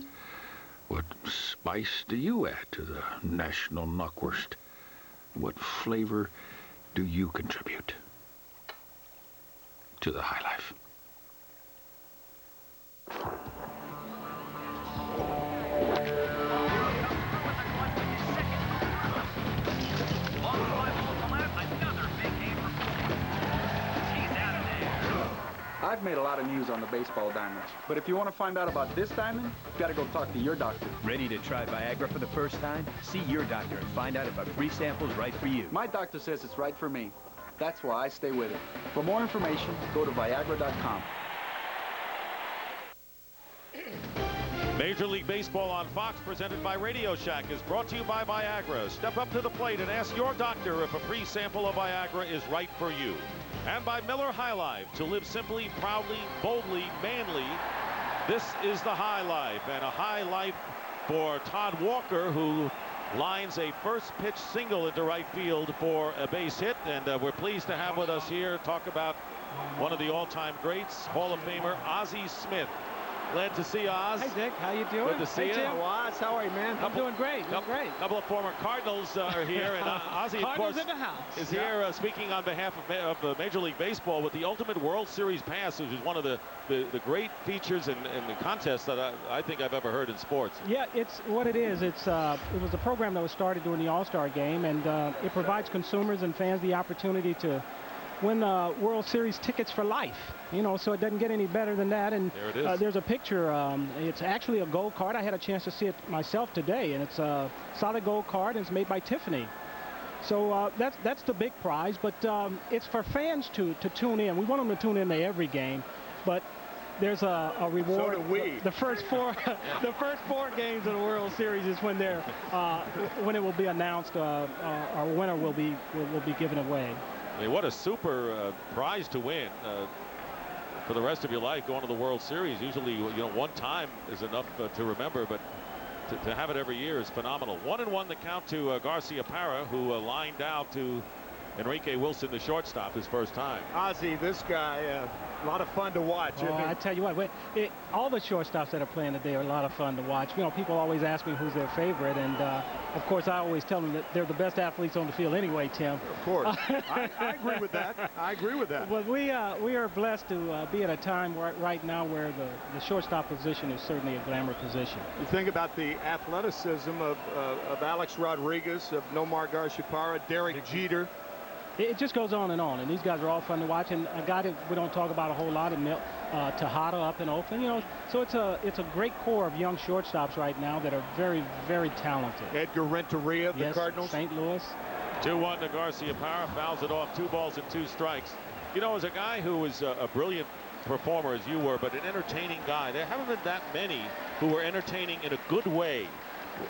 Speaker 20: What spice do you add to the national knockwurst? What flavor do you contribute to the high life?
Speaker 21: I've made a lot of news on the baseball diamonds, but if you want to find out about this diamond, you've got to go talk to your doctor.
Speaker 22: Ready to try Viagra for the first time? See your doctor and find out if a free sample is right for you.
Speaker 21: My doctor says it's right for me. That's why I stay with it. For more information, go to Viagra.com.
Speaker 2: Major League Baseball on Fox, presented by Radio Shack, is brought to you by Viagra. Step up to the plate and ask your doctor if a free sample of Viagra is right for you. And by Miller High Life, to live simply, proudly, boldly, manly. This is the high life, and a high life for Todd Walker, who lines a first pitch single into right field for a base hit. And we're pleased to have with us here talk about one of the all-time greats, Hall of Famer Ozzie Smith. Glad to see you, Oz.
Speaker 23: Hey, Dick. How you doing?
Speaker 2: Good to see you.
Speaker 23: Tim. Oz, how are you, man? I'm doing great. A
Speaker 2: couple of former Cardinals are here, and Ozzie, of course,
Speaker 23: in the house.
Speaker 2: is here speaking on behalf of Major League Baseball with the Ultimate World Series Pass, which is one of the great features and the contests that I think I've ever heard in sports.
Speaker 23: Yeah, it's what it is. It was a program that was started during the All-Star game, and it provides consumers and fans the opportunity to win World Series tickets for life. You know, so it doesn't get any better than that. And
Speaker 2: there it is.
Speaker 23: There's a picture. It's actually a gold card. I had a chance to see it myself today, and it's a solid gold card, and it's made by Tiffany. So that's the big prize, but it's for fans to tune in. We want them to tune in to every game, but there's a reward.
Speaker 3: So do we.
Speaker 23: The first four, the first 4 games of the World Series is when they're when it will be announced. Our winner will be given away.
Speaker 2: I mean, what a super prize to win for the rest of your life, going to the World Series. Usually, you know, one time is enough to remember, but to have it every year is phenomenal. 1-1 the count to Garcia Parra, who lined out to Enrique Wilson, the shortstop, his first time.
Speaker 3: Ozzie, this guy, a lot of fun to watch.
Speaker 23: Oh, I tell you what, all the shortstops that are playing today are a lot of fun to watch. You know, people always ask me who's their favorite, and of course, I always tell them that they're the best athletes on the field anyway, Tim.
Speaker 3: Of course. I agree with that. I agree with that.
Speaker 23: But we are blessed to be at a time right now where the shortstop position is certainly a glamour position.
Speaker 3: You think about the athleticism of Alex Rodriguez, of Nomar Garciaparra, Derek Jeter.
Speaker 23: It just goes on, and these guys are all fun to watch. And a guy that we don't talk about a whole lot, Tejada up in Oakland, you know. So it's a great core of young shortstops right now that are very, very talented.
Speaker 3: Edgar Renteria of the Cardinals.
Speaker 23: St. Louis.
Speaker 2: 2-1 to Garcia Parra, fouls it off, 2 balls and 2 strikes. You know, as a guy who was a brilliant performer as you were, but an entertaining guy, there haven't been that many who were entertaining in a good way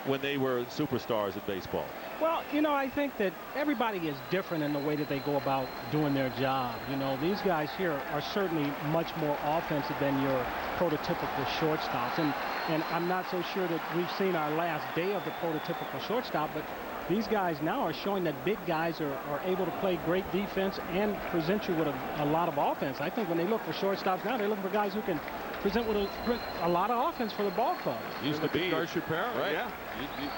Speaker 2: when they were superstars in baseball.
Speaker 23: Well, you know, I think that everybody is different in the way that they go about doing their job. You know, these guys here are certainly much more offensive than your prototypical shortstops. And I'm not so sure that we've seen our last day of the prototypical shortstop, but these guys now are showing that big guys are able to play great defense and present you with a lot of offense. I think when they look for shortstops now, they're looking for guys who can present with a lot of offense for the ball club.
Speaker 2: Used to be
Speaker 3: Garciaparra,
Speaker 2: right?
Speaker 3: Yeah.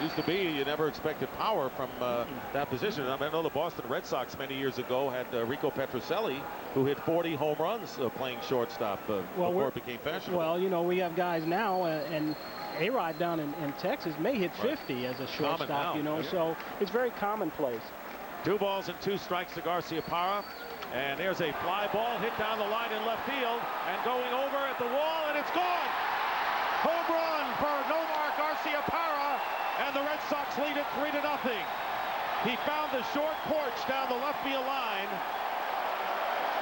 Speaker 2: Used to be you never expected power from that position. I mean, I know the Boston Red Sox many years ago had Rico Petrocelli, who hit 40 home runs playing shortstop before it became fashionable.
Speaker 23: Well, you know, we have guys now, and A-Rod down in Texas may hit 50 as a shortstop, you know, so it's very commonplace.
Speaker 2: 2 balls and 2 strikes to Garcia Parra. And there's a fly ball hit down the line in left field and going over at the wall, and it's gone. Home run for Nomar Garcia Parra, and the Red Sox lead it 3-0. He found the short porch down the left field line,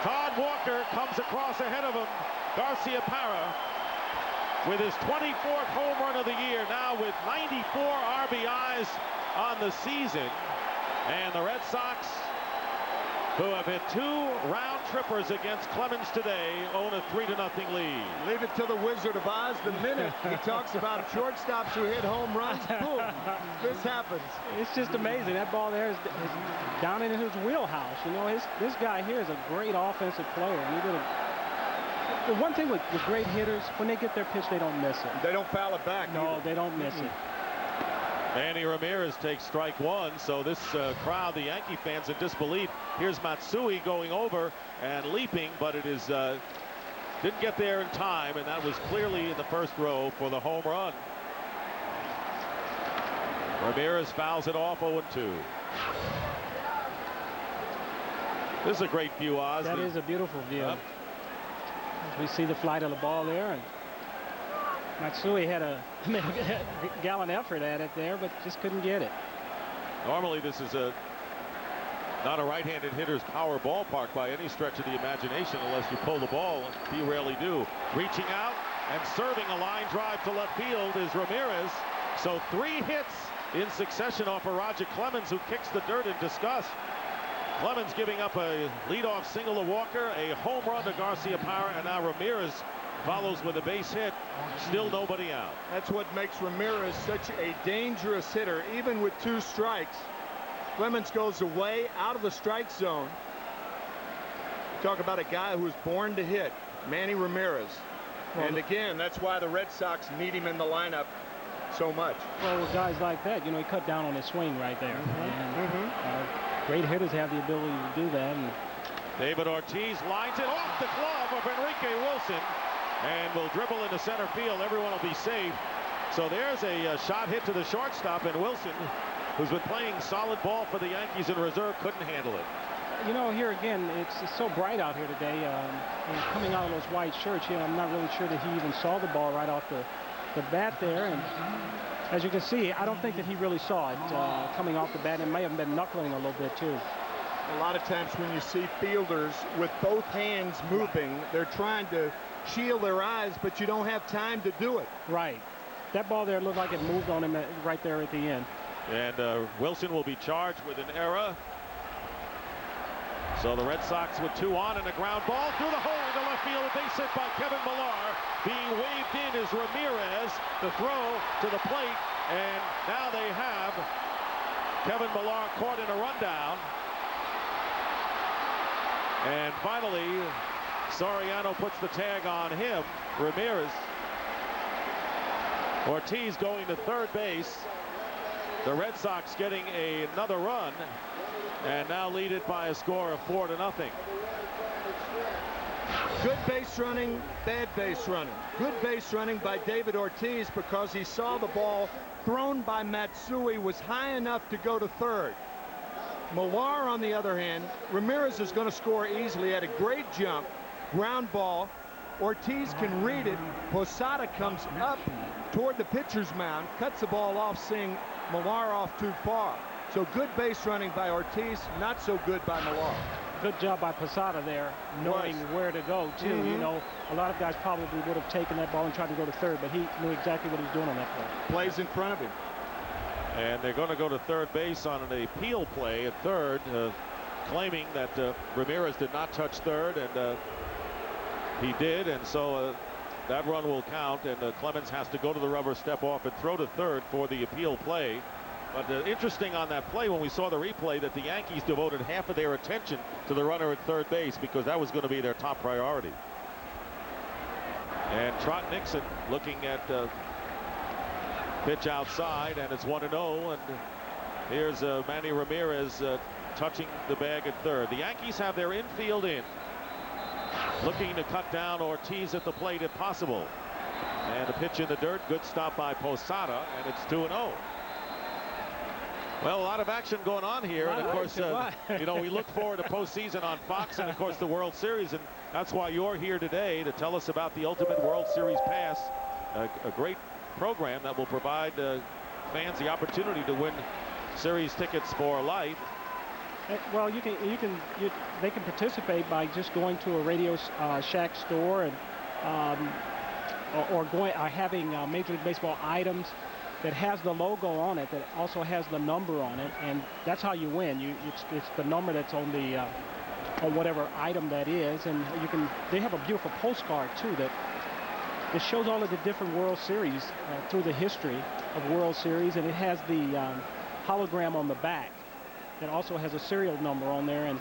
Speaker 2: Todd Walker comes across ahead of him. Garcia Parra with his 24th home run of the year, now with 94 RBIs on the season. And the Red Sox, who have hit 2 round trippers against Clemens today, own a 3-0 lead.
Speaker 3: Leave it to the Wizard of Oz. The minute he talks about shortstops who hit home runs, boom, this happens.
Speaker 23: It's just amazing. That ball there is down in his wheelhouse. You know, this guy here is a great offensive player. And he did the one thing with great hitters, when they get their pitch, they don't miss it.
Speaker 3: They don't foul it back.
Speaker 23: No,
Speaker 3: either.
Speaker 23: they don't miss it.
Speaker 2: Manny Ramirez takes strike 1, so this crowd, the Yankee fans, in disbelief. Here's Matsui going over and leaping, but it is didn't get there in time, and that was clearly in the first row for the home run. Ramirez fouls it off 0-2. This is a great view, Oz.
Speaker 23: That is a beautiful view. We see the flight of the ball there, and Matsui had made a gallant effort at it there, but just couldn't get it.
Speaker 2: Normally, this is not a right-handed hitter's power ballpark by any stretch of the imagination, unless you pull the ball. You rarely do. Reaching out and serving a line drive to left field is Ramirez. So 3 hits in succession off of Roger Clemens, who kicks the dirt in disgust. Clemens giving up a leadoff single to Walker, a home run to Garcia Parra, and now Ramirez follows with a base hit. Still nobody out.
Speaker 3: That's what makes Ramirez such a dangerous hitter, even with 2 strikes. Clemens goes away out of the strike zone. Talk about a guy who was born to hit, Manny Ramirez. And again, that's why the Red Sox need him in the lineup so much.
Speaker 23: Well, with guys like that, you know, he cut down on his swing right there. Great hitters have the ability to do that. And
Speaker 2: David Ortiz lines it off the glove of Enrique Wilson and will dribble into center field. Everyone will be safe. So there's a shot hit to the shortstop, and Wilson, who's been playing solid ball for the Yankees in reserve, couldn't handle it.
Speaker 23: You know, here again, it's so bright out here today. And coming out of those white shirts, you know, I'm not really sure that he even saw the ball right off the bat there. And as you can see, I don't think that he really saw it coming off the bat. It may have been knuckling a little bit too.
Speaker 3: A lot of times when you see fielders with both hands moving, they're trying to shield their eyes, but you don't have time to do it.
Speaker 23: Right. That ball there looked like it moved on him right there at the end.
Speaker 2: And Wilson will be charged with an error. So the Red Sox with 2 on, and a ground ball through the hole into left field. A base hit by Kevin Millar. Being waved in is Ramirez. The throw to the plate, and now they have Kevin Millar caught in a rundown. And finally, Soriano puts the tag on him, Ramirez. Ortiz going to third base. The Red Sox getting another run, and now lead it by a score of 4-0.
Speaker 3: Good base running, bad base running. Good base running by David Ortiz because he saw the ball thrown by Matsui was high enough to go to third. Millar, on the other hand, Ramirez is going to score easily at a great jump, ground ball. Ortiz can read it. Posada comes up toward the pitcher's mound, cuts the ball off, seeing Millar off too far. So good base running by Ortiz, not so good by Millar.
Speaker 23: Good job by Posada there, knowing where to go, too. You know, a lot of guys probably would have taken that ball and tried to go to third, but he knew exactly what he was doing on that play.
Speaker 3: Plays in front of him.
Speaker 2: And they're going to go to third base on an appeal play at third, claiming that Ramirez did not touch third, and he did, and so that run will count, and Clemens has to go to the rubber, step off, and throw to third for the appeal play. But interesting on that play, when we saw the replay, that the Yankees devoted half of their attention to the runner at third base because that was going to be their top priority. And Trot Nixon looking at pitch outside, and it's 1-0, and here's Manny Ramirez touching the bag at third. The Yankees have their infield in, looking to cut down Ortiz at the plate if possible. And a pitch in the dirt, good stop by Posada, and it's 2-0. Well, a lot of action going on here, and of course, you know, we look forward to postseason on Fox, and of course the World Series, and that's why you're here today to tell us about the Ultimate World Series Pass, a great program that will provide fans the opportunity to win series tickets for life.
Speaker 23: Well, they can participate by just going to a Radio Shack store and or having Major League Baseball items that has the logo on it, that also has the number on it, and that's how you win. It's the number that's on the on whatever item that is, and they have a beautiful postcard too that it shows all of the different World Series through the history of World Series, and it has the hologram on the back that also has a serial number on there. And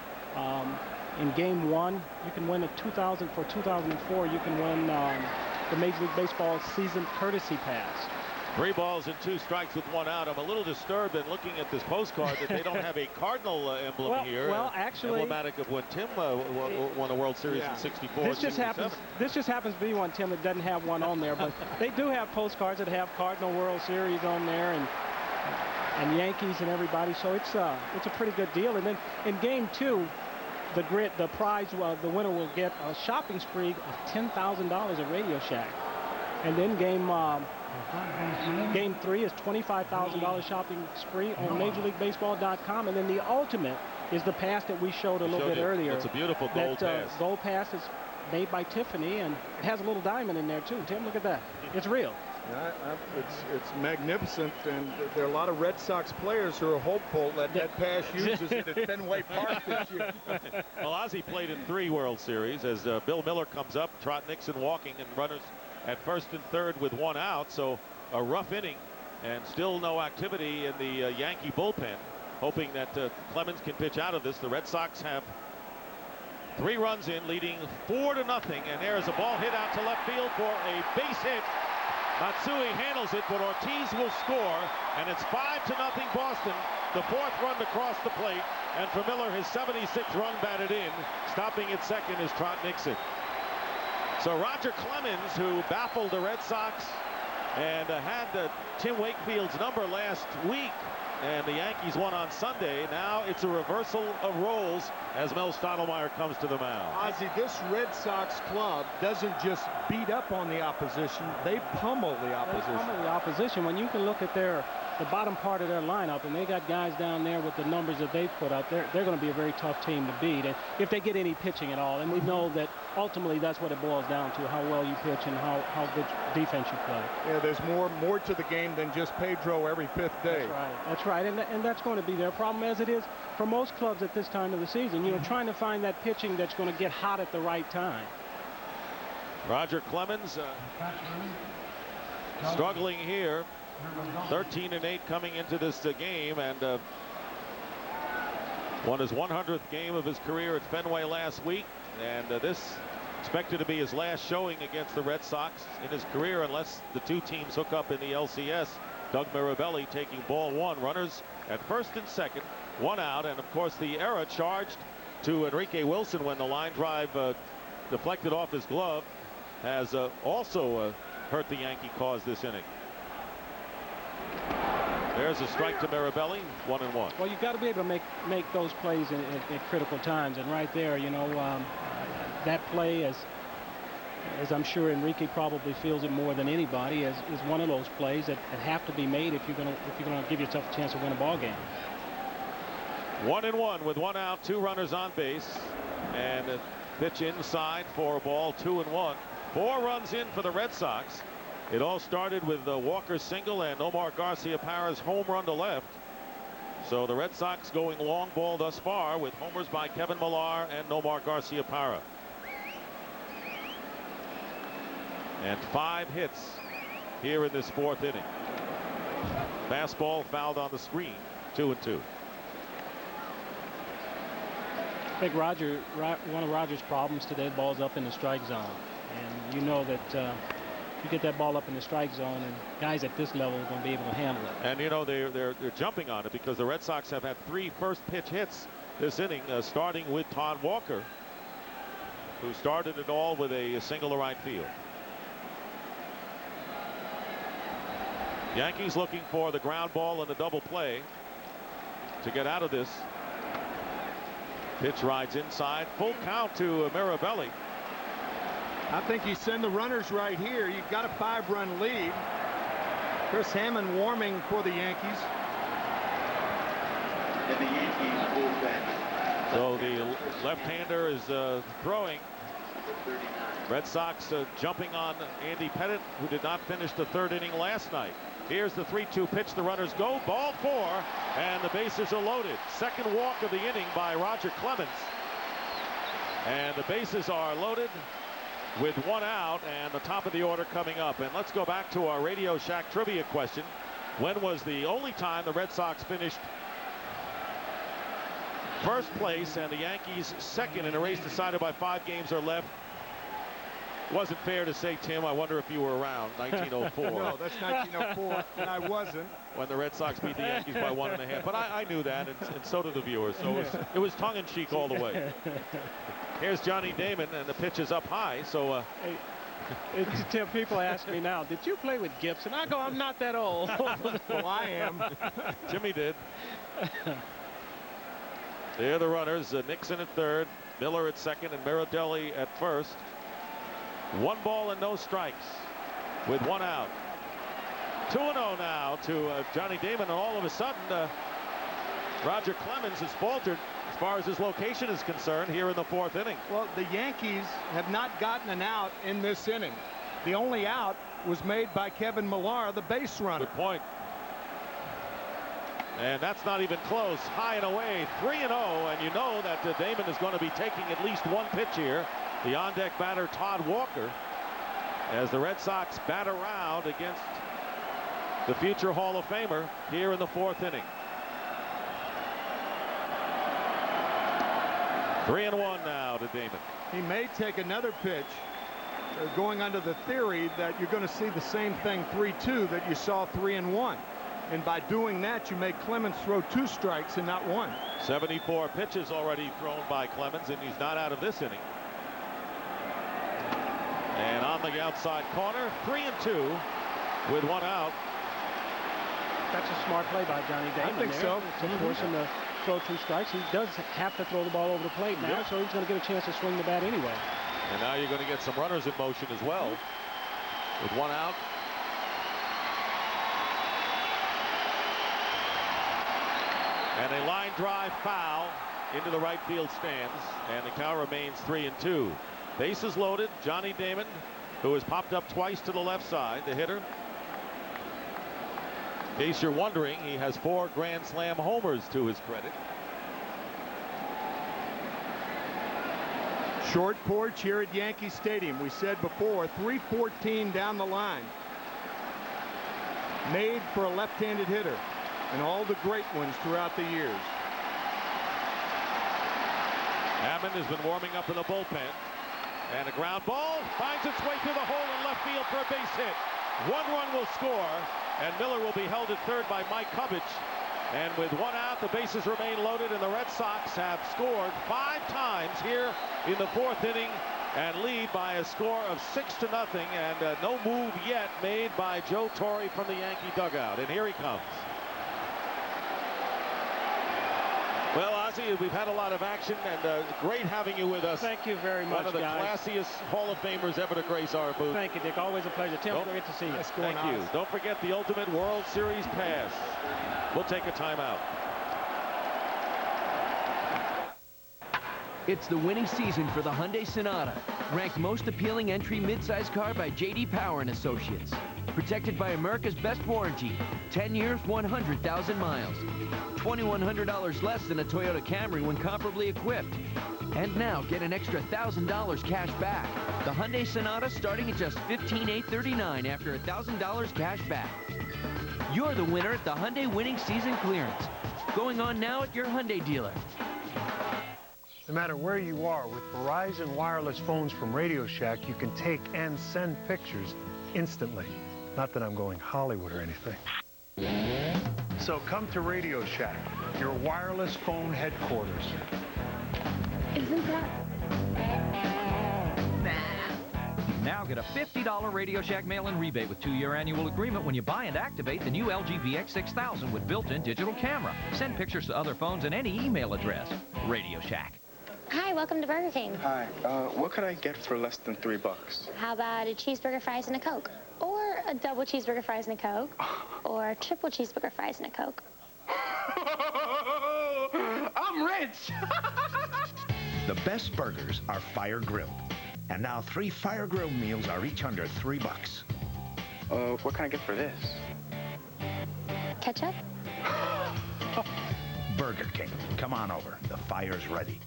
Speaker 23: in Game 1, you can win a 2004. You can win the Major League Baseball season courtesy pass.
Speaker 2: 3 balls and 2 strikes with 1 out. I'm a little disturbed in looking at this postcard that they don't have a Cardinal emblem here.
Speaker 23: Well, actually,
Speaker 2: emblematic of when Tim won the World Series in '64.
Speaker 23: This just happens to be one, Tim, that doesn't have one on there. But they do have postcards that have Cardinal World Series on there and Yankees and everybody. So it's a pretty good deal. And then in Game 2, the prize, the winner will get a shopping spree of $10,000 at Radio Shack. And then Game 3 is $25,000 shopping spree on MajorLeagueBaseball.com. And then the ultimate is the pass that we showed a little bit earlier.
Speaker 2: It's a beautiful gold pass.
Speaker 23: Gold pass is made by Tiffany, and it has a little diamond in there too. Tim, look at that. It's real.
Speaker 3: Yeah, it's magnificent, and there are a lot of Red Sox players who are hopeful that pass uses it at Fenway Park this year.
Speaker 2: Well, Ozzie played in 3 World Series as Bill Miller comes up, Trot Nixon walking, and runners at first and third with 1 out. So a rough inning and still no activity in the Yankee bullpen, hoping that Clemens can pitch out of this. The Red Sox have 3 runs in, leading 4-0, and there's a ball hit out to left field for a base hit. Matsui handles it, but Ortiz will score, and it's 5-0 Boston. The 4th run to cross the plate, and for Miller, his 76th run batted in. Stopping at second is Trot Nixon. So Roger Clemens, who baffled the Red Sox and had Tim Wakefield's number last week, and the Yankees won on Sunday. Now it's a reversal of roles as Mel Stottlemyre comes to the mound.
Speaker 3: Ozzie, this Red Sox club doesn't just beat up on the opposition, they pummel the opposition.
Speaker 23: They pummel the opposition. When you can look at the bottom part of their lineup, and they got guys down there with the numbers that they put up, they're going to be a very tough team to beat, and if they get any pitching at all. And we know that ultimately that's what it boils down to, how well you pitch and how good defense you play.
Speaker 3: Yeah, there's more to the game than just Pedro every 5th day.
Speaker 23: That's right. And that's going to be their problem, as it is for most clubs at this time of the season. You know, trying to find that pitching that's going to get hot at the right time.
Speaker 2: Roger Clemens struggling here. 13-8 coming into this game, and won his 100th game of his career at Fenway last week, and this expected to be his last showing against the Red Sox in his career, unless the 2 teams hook up in the LCS. Doug Mirabelli taking ball 1, runners at first and second, 1 out, and of course the error charged to Enrique Wilson when the line drive deflected off his glove has also hurt the Yankee cause this inning. There's a strike to Mirabelli, 1-1.
Speaker 23: Well, you've got to be able to make those plays at critical times, and right there, you know, that play, as I'm sure Enrique probably feels it more than anybody, is one of those plays that have to be made if you're going to give yourself a chance to win a ball game.
Speaker 2: 1-1 with 1 out, 2 runners on base, and a pitch inside for a ball, 2-1. 4 runs in for the Red Sox. It all started with Walker's single and Omar Garcia-Parra's home run to left. So the Red Sox going long ball thus far with homers by Kevin Millar and Omar Garcia-Parra. And 5 hits here in this 4th inning. Fastball fouled on the screen, 2-2.
Speaker 23: I think one of Roger's problems today, ball's up in the strike zone, and you know that you get that ball up in the strike zone, and guys at this level are going to be able to handle it.
Speaker 2: And you know they're jumping on it because the Red Sox have had 3 first pitch hits this inning, starting with Todd Walker, who started it all with a single to right field. Yankees looking for the ground ball and the double play to get out of this. Pitch rides inside, full count to Mirabelli.
Speaker 3: I think you send the runners right here. You've got a 5-run lead. Chris Hammond warming for the Yankees.
Speaker 10: in the Yankees bullpen.
Speaker 2: So the left-hander is throwing. Red Sox jumping on Andy Pettit, who did not finish the third inning last night. Here's the 3-2 pitch. The runners go. Ball 4, and the bases are loaded. Second walk of the inning by Roger Clemens. And the bases are loaded with 1 out, and the top of the order coming up. And let's go back to our Radio Shack trivia question. When was the only time the Red Sox finished first place and the Yankees second in a race decided by 5 games or left? Wasn't fair to say, Tim. I wonder if you were around 1904.
Speaker 3: No, that's 1904, and I wasn't.
Speaker 2: When the Red Sox beat the Yankees by 1.5. But I knew that, and so did the viewers. So it was tongue-in-cheek all the way. Here's Johnny Damon, and the pitch is up high. So
Speaker 23: Tim, people ask me now, did you play with Gibson? I go, I'm not that old.
Speaker 3: Well, I am.
Speaker 2: Jimmy did. There the runners, Nixon at third, Miller at second, and Mirabelli at first. 1 ball and no strikes with 1 out. 2-0 now to Johnny Damon, and all of a sudden Roger Clemens has faltered as far as his location is concerned here in the 4th inning.
Speaker 3: Well, the Yankees have not gotten an out in this inning. The only out was made by Kevin Millar, the base runner.
Speaker 2: Good point. And that's not even close. High and away, 3-0, and you know that Damon is going to be taking at least 1 pitch here. The on-deck batter, Todd Walker, as the Red Sox bat around against the future Hall of Famer here in the 4th inning. 3-1 now to Damon.
Speaker 3: He may take another pitch, going under the theory that you're going to see the same thing 3-2 that you saw 3-1. And by doing that, you make Clemens throw 2 strikes and not 1.
Speaker 2: 74 pitches already thrown by Clemens, and he's not out of this inning. And on the outside corner, 3-2 with 1 out.
Speaker 23: That's a smart play by Johnny Damon.
Speaker 3: I think so.
Speaker 23: To force him to throw 2 strikes. He does have to throw the ball over the plate now, so he's going to get a chance to swing the bat anyway.
Speaker 2: And now you're going to get some runners in motion as well with 1 out. And a line drive foul into the right field stands, and the count remains 3-2. Bases loaded. Johnny Damon, who has popped up twice to the left side, the hitter. In case you're wondering, he has 4 Grand Slam homers to his credit.
Speaker 3: Short porch here at Yankee Stadium. We said before, 314 down the line. Made for a left-handed hitter, and all the great ones throughout the years.
Speaker 2: Hammond has been warming up in the bullpen. And a ground ball finds its way through the hole in left field for a base hit. 1 run will score, and Miller will be held at third by Mike Covich. And with 1 out, the bases remain loaded, and the Red Sox have scored 5 times here in the 4th inning and lead by a score of 6-0, and no move yet made by Joe Torre from the Yankee dugout. And here he comes. Well, Ozzie, we've had a lot of action, and great having you with us.
Speaker 23: Thank you very much,
Speaker 2: One of the classiest Hall of Famers ever to grace our booth.
Speaker 23: Thank you, Dick. Always a pleasure. Tim, great to see you.
Speaker 2: Thank you. Don't forget the Ultimate World Series Pass. We'll take a timeout.
Speaker 1: It's the winning season for the Hyundai Sonata, ranked most appealing entry midsize car by J.D. Power & Associates. Protected by America's best warranty, 10 years, 100,000 miles. $2,100 less than a Toyota Camry when comparably equipped. And now get an extra $1,000 cash back. The Hyundai Sonata starting at just $15,839 after $1,000 cash back. You're the winner at the Hyundai Winning Season Clearance. Going on now at your Hyundai dealer.
Speaker 5: No matter where you are, with Verizon wireless phones from Radio Shack, you can take and send pictures instantly. Not that I'm going Hollywood or anything. So come to Radio Shack, your wireless phone headquarters.
Speaker 25: Isn't that...
Speaker 6: Now get a $50 Radio Shack mail-in rebate with 2-year annual agreement when you buy and activate the new LG VX6000 with built-in digital camera. Send pictures to other phones and any email address. Radio Shack.
Speaker 17: Hi, welcome to Burger King.
Speaker 15: Hi, what could I get for less than $3?
Speaker 17: How about a cheeseburger, fries, and a Coke? Or a double cheeseburger, fries, and a Coke? Or a triple cheeseburger, fries, and a Coke?
Speaker 10: rich.
Speaker 18: The best burgers are fire grilled. And now 3 fire grilled meals are each under $3.
Speaker 15: What can I get for this?
Speaker 17: Ketchup?
Speaker 18: Burger King, come on over. The fire's ready.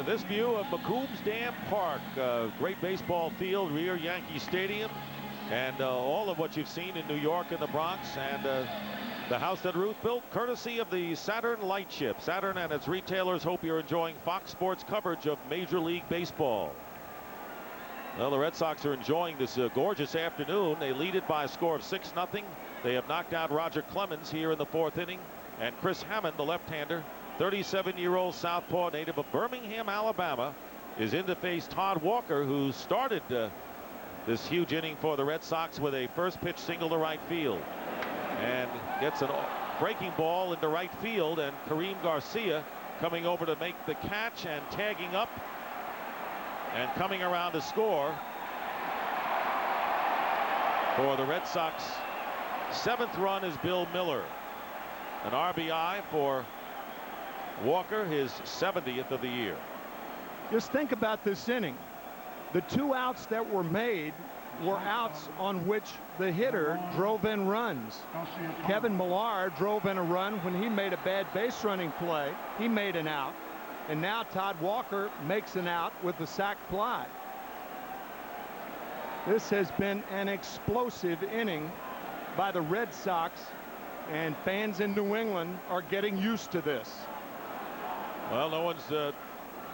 Speaker 2: This view of McCombs Dam Park, great baseball field, rear Yankee Stadium, and all of what you've seen in New York and the Bronx, and the house that Ruth built, courtesy of the Saturn Lightship. Saturn and its retailers hope you're enjoying Fox Sports coverage of Major League Baseball. Well, the Red Sox are enjoying this gorgeous afternoon. They lead it by a score of 6-0. They have knocked out Roger Clemens here in the 4th inning, and Chris Hammond, the left-hander, 37-year-old southpaw native of Birmingham, Alabama, is in to face Todd Walker, who started this huge inning for the Red Sox with a first pitch single to right field, and gets a breaking ball into right field, and Kareem Garcia coming over to make the catch and tagging up and coming around to score for the Red Sox. 7th run is Bill Miller. An RBI for Walker, his 70th of the year.
Speaker 3: Just think about this inning. The 2 outs that were made were outs on which the hitter drove in runs. Kevin Millar drove in a run when he made a bad base running play. He made an out. And now Todd Walker makes an out with the sac fly. This has been an explosive inning by the Red Sox, and fans in New England are getting used to this.
Speaker 2: Well,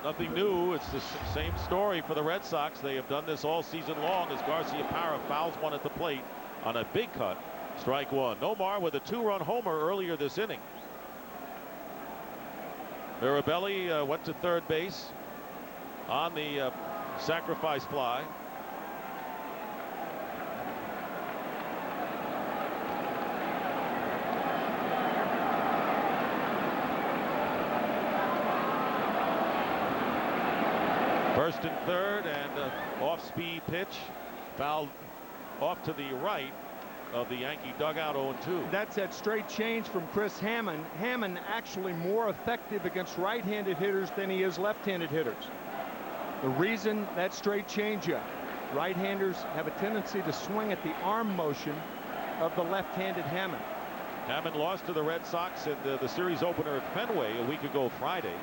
Speaker 2: nothing new. It's the same story for the Red Sox. They have done this all season long as Garcia Parra fouls one at the plate on a big cut. Strike 1. Nomar with a 2-run homer earlier this inning. Mirabelli went to third base on the sacrifice fly. First and third, and off-speed pitch fouled off to the right of the Yankee dugout. 0-2.
Speaker 3: That's that straight change from Chris Hammond. Hammond actually more effective against right-handed hitters than he is left-handed hitters. The reason that straight changeup, right-handers have a tendency to swing at the arm motion of the left-handed Hammond.
Speaker 2: Hammond lost to the Red Sox in the series opener at Fenway a week ago Friday.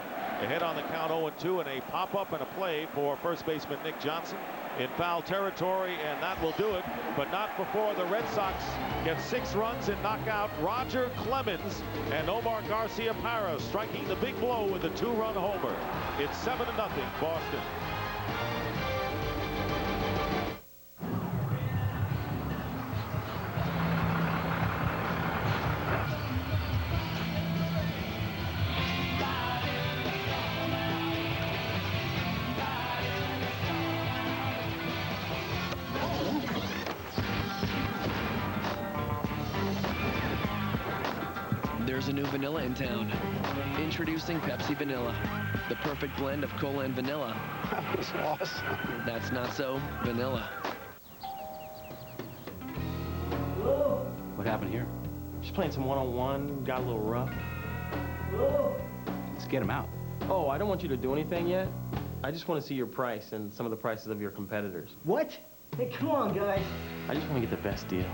Speaker 2: Ahead on the count 0-2, and a pop-up and a play for first baseman Nick Johnson in foul territory, and that will do it, but not before the Red Sox get 6 runs and knock out Roger Clemens, and Omar Garcia Parra striking the big blow with a 2-run homer. It's 7-0 Boston.
Speaker 1: There's a new vanilla in town. Introducing Pepsi Vanilla. The perfect blend of cola and vanilla.
Speaker 10: That was awesome.
Speaker 1: That's not so vanilla.
Speaker 4: What happened here? Just playing some one-on-one, got a little rough. Let's get him out. Oh, I don't want you to do anything yet. I just want to see your price and some of the prices of your competitors.
Speaker 7: What? Hey, come on, guys.
Speaker 4: I just want to get the best deal.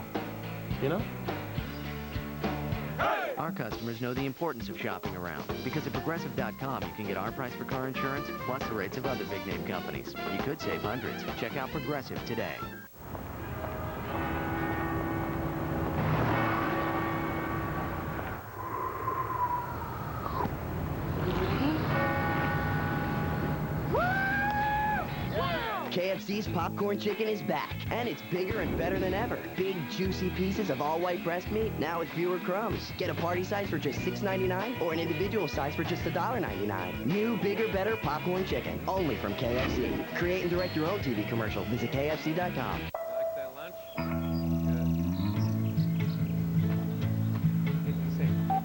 Speaker 4: You know?
Speaker 1: Our customers know the importance of shopping around, because at Progressive.com you can get our price for car insurance plus the rates of other big-name companies. You could save hundreds. Check out Progressive today.
Speaker 7: KFC's popcorn chicken is back, and it's bigger and better than ever. Big, juicy pieces of all-white breast meat, now with fewer crumbs. Get a party size for just $6.99 or an individual size for just $1.99. New, bigger, better popcorn chicken, only from KFC. Create and direct your own TV commercial. Visit KFC.com.
Speaker 8: Like that lunch?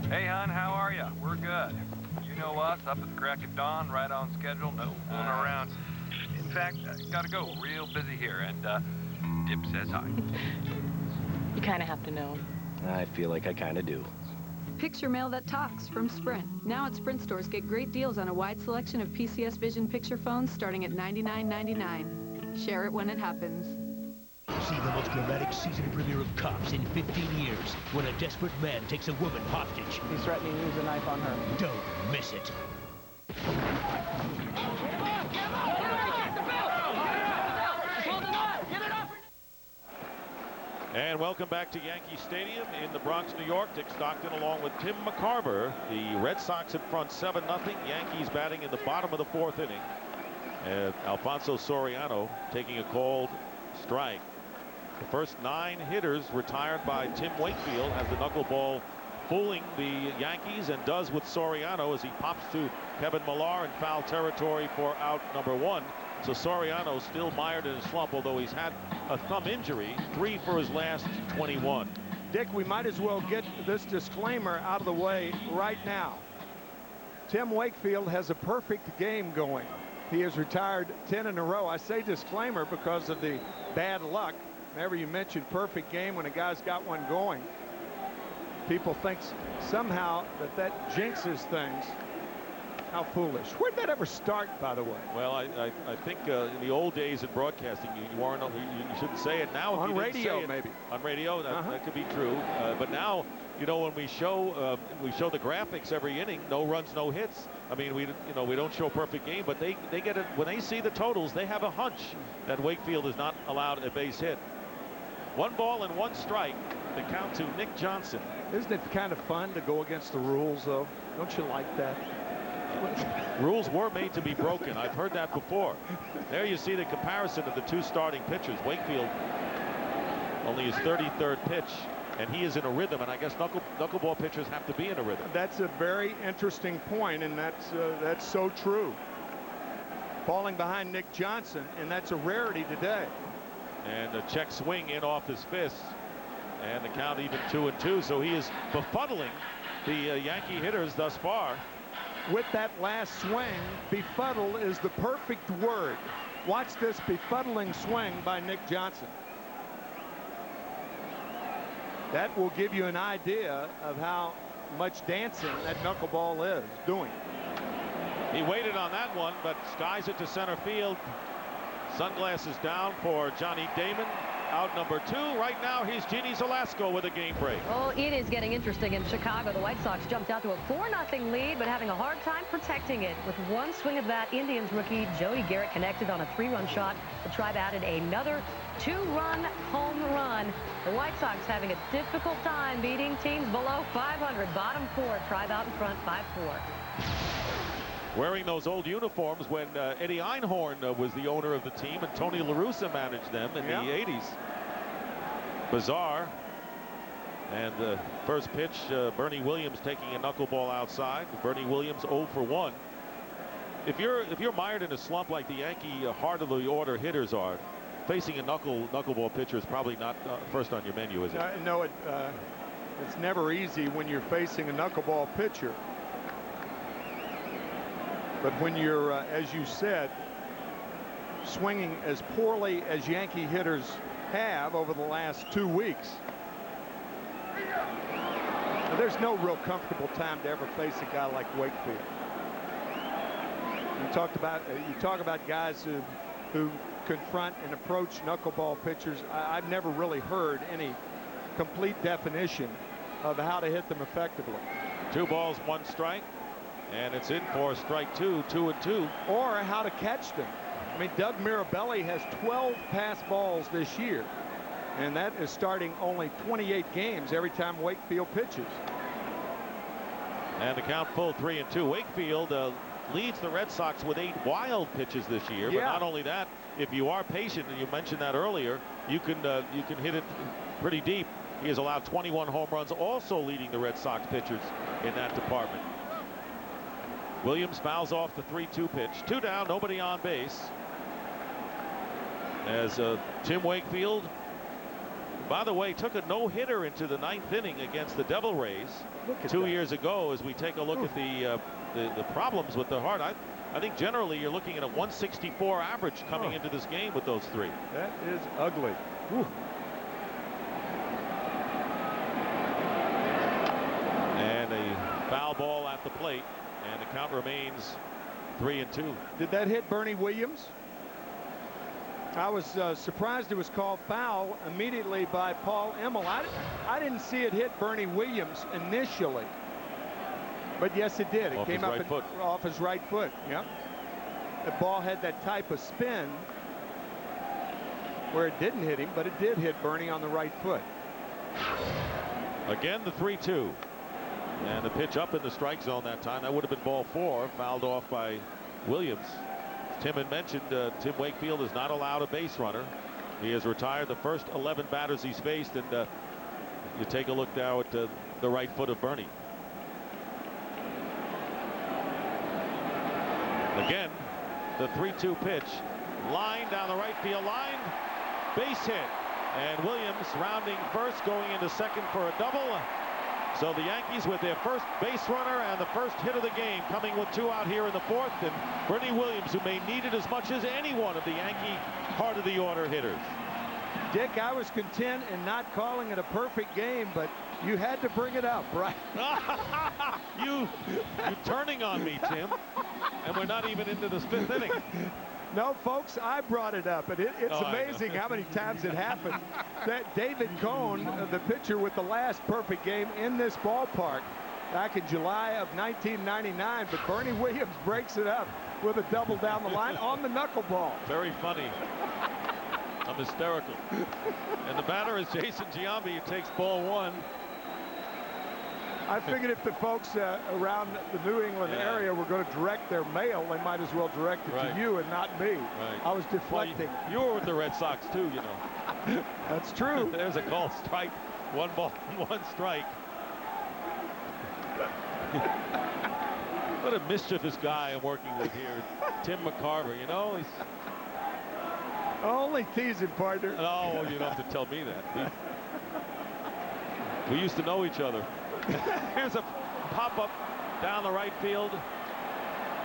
Speaker 8: Good. Hey, hon, how are you? We're good. You know us, up at the crack of dawn, right on schedule, no fooling around. In fact, I gotta go. Real busy here, and Dip says hi.
Speaker 9: You kind of have to know.
Speaker 8: I feel like I kind of do.
Speaker 9: Picture mail that talks from Sprint. Now at Sprint stores, get great deals on a wide selection of PCS Vision picture phones starting at $99.99. Share it when it happens.
Speaker 19: See the most dramatic season premiere of Cops in 15 years when a desperate man takes a woman hostage.
Speaker 21: He's threatening to use a knife on her.
Speaker 19: Don't miss it.
Speaker 2: And welcome back to Yankee Stadium in the Bronx, New York. Dick Stockton along with Tim McCarver. The Red Sox in front 7-0. Yankees batting in the bottom of the 4th inning. And Alfonso Soriano taking a called strike. The first 9 hitters retired by Tim Wakefield has the knuckleball fooling the Yankees, and does with Soriano as he pops to Kevin Millar in foul territory for out number 1. So Soriano still mired in a slump, although he's had a thumb injury, 3 for his last 21.
Speaker 3: Dick, we might as well get this disclaimer out of the way right now. Tim Wakefield has a perfect game going. He has retired 10 in a row. I say disclaimer because of the bad luck. Whenever you mention perfect game when a guy's got one going, people think somehow that jinxes things. How foolish. Where'd that ever start, by the way?
Speaker 2: Well, I think in the old days in broadcasting, you shouldn't say it now.
Speaker 3: On radio, maybe.
Speaker 2: On radio, that could be true. But now, you know, when we show the graphics every inning, no runs, no hits. I mean, we don't show perfect game, but they get it when they see the totals. They have a hunch that Wakefield is not allowed a base hit. 1 ball and 1 strike. The count to Nick Johnson.
Speaker 3: Isn't it kind of fun to go against the rules, though? Don't you like that?
Speaker 2: Rules were made to be broken. I've heard that before. There you see the comparison of the 2 starting pitchers. Wakefield only his 33rd pitch, and he is in a rhythm, and I guess knuckleball pitchers have to be in a rhythm.
Speaker 3: That's a very interesting point, and that's so true. Falling behind Nick Johnson, and that's a rarity today.
Speaker 2: And a check swing in off his fist, and the count even 2-2. So he is befuddling the Yankee hitters thus far.
Speaker 3: With that last swing, befuddle is the perfect word. Watch this befuddling swing by Nick Johnson. That will give you an idea of how much dancing that knuckleball is doing.
Speaker 2: He waited on that one, but skies it to center field. Sunglasses down for Johnny Damon. Out number 2. Right now, here's Jeannie Zalasko with a game break.
Speaker 14: Oh, it is getting interesting in Chicago. The White Sox jumped out to a 4-0 lead, but having a hard time protecting it. With one swing of that, Indians rookie Joey Garrett connected on a 3-run shot. The Tribe added another 2-run home run. The White Sox having a difficult time beating teams below 500. Bottom 4. Tribe out in front, 5-4.
Speaker 2: Wearing those old uniforms when Eddie Einhorn was the owner of the team, and Tony La Russa managed them in the 80s. Bizarre. And the first pitch, Bernie Williams taking a knuckleball outside. Bernie Williams 0 for 1. If you're mired in a slump like the Yankee heart of the order hitters are, facing a knuckleball pitcher is probably not first on your menu, is it?
Speaker 3: No, it's never easy when you're facing a knuckleball pitcher. But when you're, as you said, swinging as poorly as Yankee hitters have over the last 2 weeks, there's no real comfortable time to ever face a guy like Wakefield. You talk about guys who confront and approach knuckleball pitchers. I've never really heard any complete definition of how to hit them effectively.
Speaker 2: 2 balls, 1 strike. And it's in for strike 2, 2-2.
Speaker 3: Or how to catch them. I mean, Doug Mirabelli has 12 pass balls this year, and that is starting only 28 games every time Wakefield pitches.
Speaker 2: And the count full 3-2. Wakefield leads the Red Sox with 8 wild pitches this year. But not only that, if you are patient, and you mentioned that earlier, you can hit it pretty deep. He has allowed 21 home runs, also leading the Red Sox pitchers in that department. Williams fouls off the 3-2 pitch. 2 down, nobody on base. As Tim Wakefield, by the way, took a no-hitter into the 9th inning against the Devil Rays 2 years ago. As we take a look at the problems with the heart, I think generally you're looking at a 164 average coming into this game with those 3.
Speaker 3: That is ugly. Ooh.
Speaker 2: And a foul ball at the plate, and the count remains 3-2.
Speaker 3: Did that hit Bernie Williams? I was surprised it was called foul immediately by Paul Emmel. I didn't see it hit Bernie Williams initially, but yes, it did. It came up off his right foot. Yep. The ball had that type of spin where it didn't hit him, but it did hit Bernie on the right foot.
Speaker 2: Again, the 3-2. And the pitch up in the strike zone that time. That would have been ball 4, fouled off by Williams. Tim had mentioned Tim Wakefield is not allowed a base runner. He has retired the first 11 batters he's faced, and you take a look now at the right foot of Bernie. Again, the 3-2 pitch, line down the right field line, base hit, and Williams rounding first, going into second for a double. So the Yankees with their first base runner and the first hit of the game, coming with 2 out here in the 4th, and Bernie Williams, who may need it as much as any one of the Yankee heart of the order hitters.
Speaker 3: Dick, I was content in not calling it a perfect game, but you had to bring it up, right?
Speaker 2: you turning on me, Tim, and we're not even into the 5th inning.
Speaker 3: No, folks, I brought it up, and it's amazing how many times it happened. That David Cohn, the pitcher with the last perfect game in this ballpark back in July of 1999, but Bernie Williams breaks it up with a double down the line on the knuckleball.
Speaker 2: Very funny. I'm hysterical. And the batter is Jason Giambi, who takes ball 1.
Speaker 3: I figured if the folks around the New England area were going to direct their mail, they might as well direct it to you and not me. I was deflecting.
Speaker 2: Well, you were with the Red Sox too, you know.
Speaker 3: That's true.
Speaker 2: There's a called strike. 1 ball, 1 strike. What a mischievous guy I'm working with here. Tim McCarver, you know. He's
Speaker 3: only teasing, partner.
Speaker 2: No, you don't have to tell me that. We used to know each other. Here's a pop-up down the right field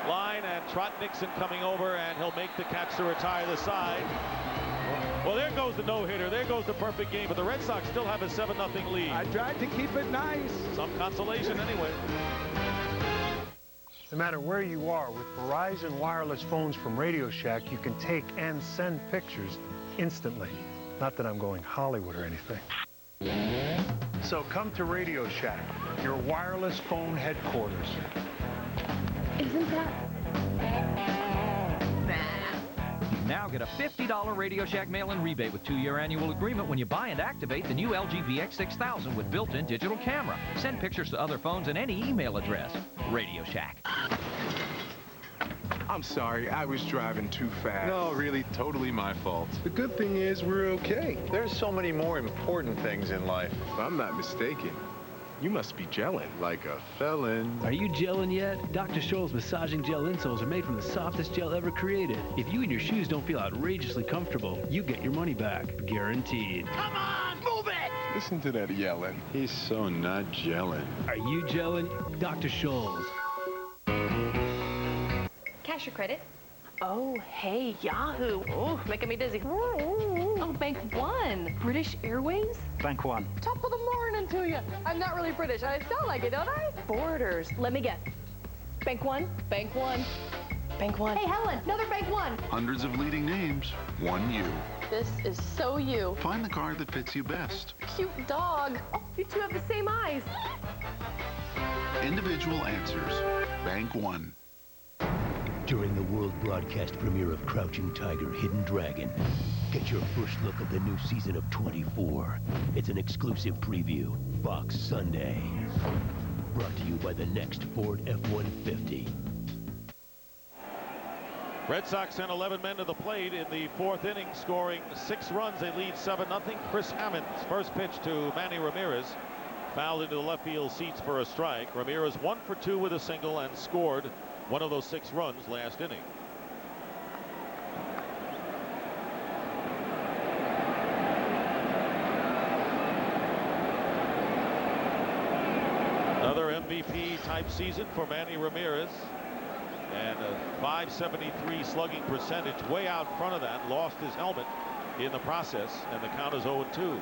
Speaker 2: line, and Trot Nixon coming over, and he'll make the catch to retire the side. Well, there goes the no-hitter. There goes the perfect game, but the Red Sox still have a 7-0 lead.
Speaker 3: I tried to keep it nice.
Speaker 2: Some consolation anyway.
Speaker 5: No matter where you are, with Verizon wireless phones from Radio Shack, you can take and send pictures instantly. Not that I'm going Hollywood or anything. So come to Radio Shack, your wireless phone headquarters.
Speaker 9: Isn't that...
Speaker 6: Now get a $50 Radio Shack mail-in rebate with 2-year annual agreement when you buy and activate the new LG VX6000 with built-in digital camera. Send pictures to other phones and any email address. Radio Shack.
Speaker 11: I'm sorry, I was driving too fast. No, really, totally my fault. The good thing is we're okay. There's so many more important things in life. If I'm not mistaken, you must be gelling like a felon.
Speaker 12: Are you gelling yet? Dr. Scholl's massaging gel insoles are made from the softest gel ever created. If you and your shoes don't feel outrageously comfortable, you get your money back. Guaranteed.
Speaker 10: Come on, move it!
Speaker 11: Listen to that yelling. He's so not gelling.
Speaker 12: Are you gelling? Dr. Scholl's.
Speaker 14: Cash or credit? Oh, hey, Yahoo. Oh, making me dizzy. Oh, Bank One. British Airways?
Speaker 13: Bank One.
Speaker 14: Top of the morning to you. I'm not really British. I sound like it, don't I? Borders. Let me guess. Bank One? Bank One. Bank One. Hey, Helen, another Bank One.
Speaker 16: Hundreds of leading names, one you.
Speaker 14: This is so you.
Speaker 16: Find the card that fits you best.
Speaker 14: Cute dog. Oh, you two have the same eyes.
Speaker 16: Individual answers. Bank One.
Speaker 19: During the world broadcast premiere of Crouching Tiger, Hidden Dragon, get your first look at the new season of 24. It's an exclusive preview. Fox Sunday. Brought to you by the next Ford F-150.
Speaker 2: Red Sox sent 11 men to the plate in the 4th inning, scoring 6 runs. They lead 7-0. Chris Hammond's first pitch to Manny Ramirez fouled into the left field seats for a strike. Ramirez 1 for 2 with a single and scored one of those 6 runs last inning. Another MVP type season for Manny Ramirez, and a .573 slugging percentage, way out front of that. Lost his helmet in the process, and the count is 0-2.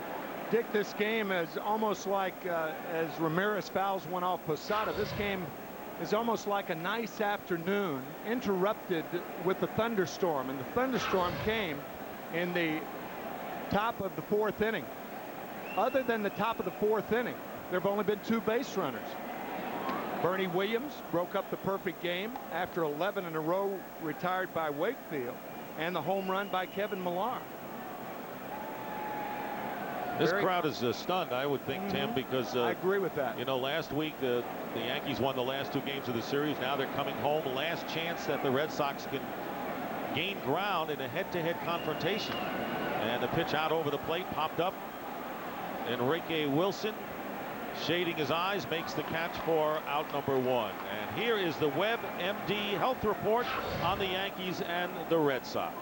Speaker 3: Dick, this game is almost like, as Ramirez fouls one off Posada, this game is almost like a nice afternoon interrupted with a thunderstorm, and the thunderstorm came in the top of the 4th inning. Other than the top of the 4th inning, there have only been 2 base runners. Bernie Williams broke up the perfect game after 11 in a row retired by Wakefield, and the home run by Kevin Millar.
Speaker 2: This crowd is stunned, I would think, Tim, because
Speaker 3: I agree with that.
Speaker 2: You know, last week the Yankees won the last 2 games of the series. Now they're coming home. Last chance that the Red Sox can gain ground in a head-to-head confrontation. And the pitch out over the plate popped up. Enrique Wilson, shading his eyes, makes the catch for out number 1. And here is the Webb MD health report on the Yankees and the Red Sox.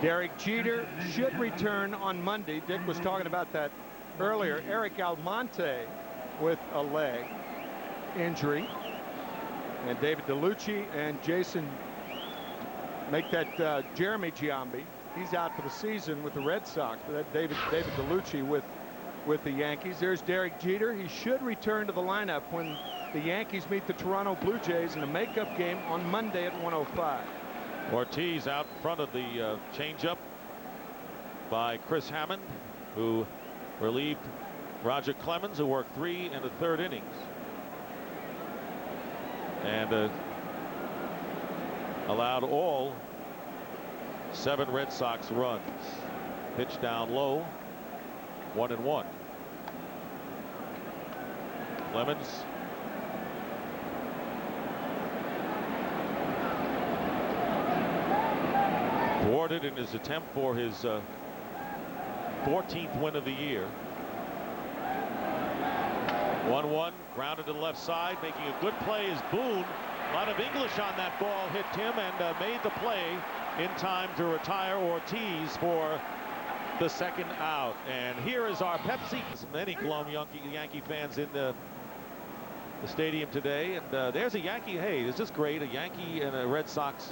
Speaker 3: Derek Jeter should return on Monday. Dick was talking about that earlier. Eric Almonte with a leg injury. And David DeLucci and Jason make that Jeremy Giambi. He's out for the season with the Red Sox. But that David DeLucci with the Yankees. There's Derek Jeter. He should return to the lineup when the Yankees meet the Toronto Blue Jays in a makeup game on Monday at 1:05.
Speaker 2: Ortiz out in front of the changeup by Chris Hammond, who relieved Roger Clemens, who worked 3 and a third innings. And allowed all 7 Red Sox runs. Pitch down low, 1-1. Clemens thwarted in his attempt for his 14th win of the year. 1-1, grounded to the left side. Making a good play is Boone. A lot of English on that ball hit Tim, and made the play in time to retire Ortiz for the 2nd out. And here is our Pepsi. Many glum Yankee fans in the stadium today, and there's a Yankee. Hey, is this great? A Yankee and a Red Sox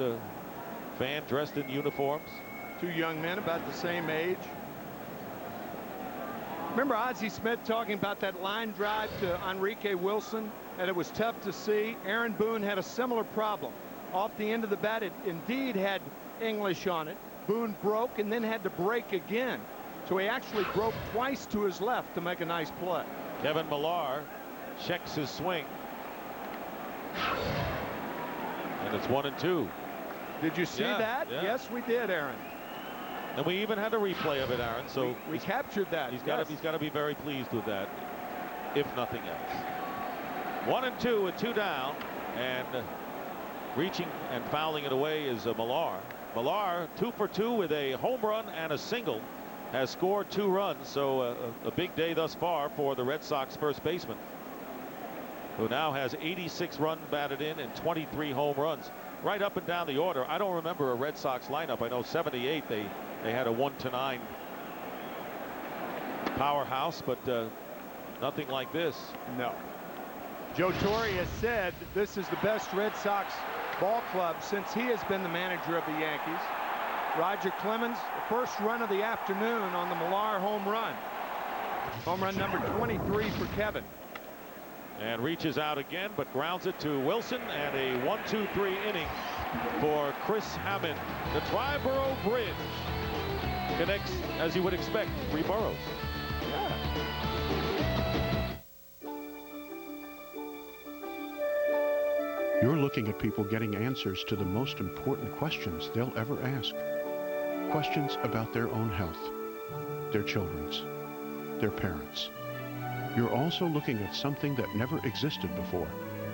Speaker 2: fan dressed in uniforms.
Speaker 3: 2 young men about the same age. Remember Ozzie Smith talking about that line drive to Enrique Wilson, and it was tough to see. Aaron Boone had a similar problem. Off the end of the bat, it indeed had English on it. Boone broke and then had to break again. So he actually broke twice to his left to make a nice play.
Speaker 2: Kevin Millar checks his swing. And it's 1-2.
Speaker 3: Did you see that?
Speaker 2: Yeah.
Speaker 3: Yes, we did, Aaron.
Speaker 2: And we even had a replay of it, Aaron. So
Speaker 3: we captured that.
Speaker 2: He's got to be very pleased with that, if nothing else. 1-2 with 2 down, and reaching and fouling it away is Millar. Millar 2 for 2 with a home run and a single, has scored 2 runs. So a big day thus far for the Red Sox first baseman, who now has 86 runs batted in and 23 home runs. Right up and down the order. I don't remember a Red Sox lineup. I know 78 they had a 1-9 powerhouse, but nothing like this.
Speaker 3: No. Joe Torre has said this is the best Red Sox ball club since he has been the manager of the Yankees. Roger Clemens, the first run of the afternoon on the Millar home run. Home run number 23 for Kevin.
Speaker 2: And reaches out again, but grounds it to Wilson, and a 1-2-3 inning for Chris Hammond. The Triborough Bridge connects, as you would expect, 3 boroughs.
Speaker 13: You're looking at people getting answers to the most important questions they'll ever ask. Questions about their own health, their children's, their parents. You're also looking at something that never existed before,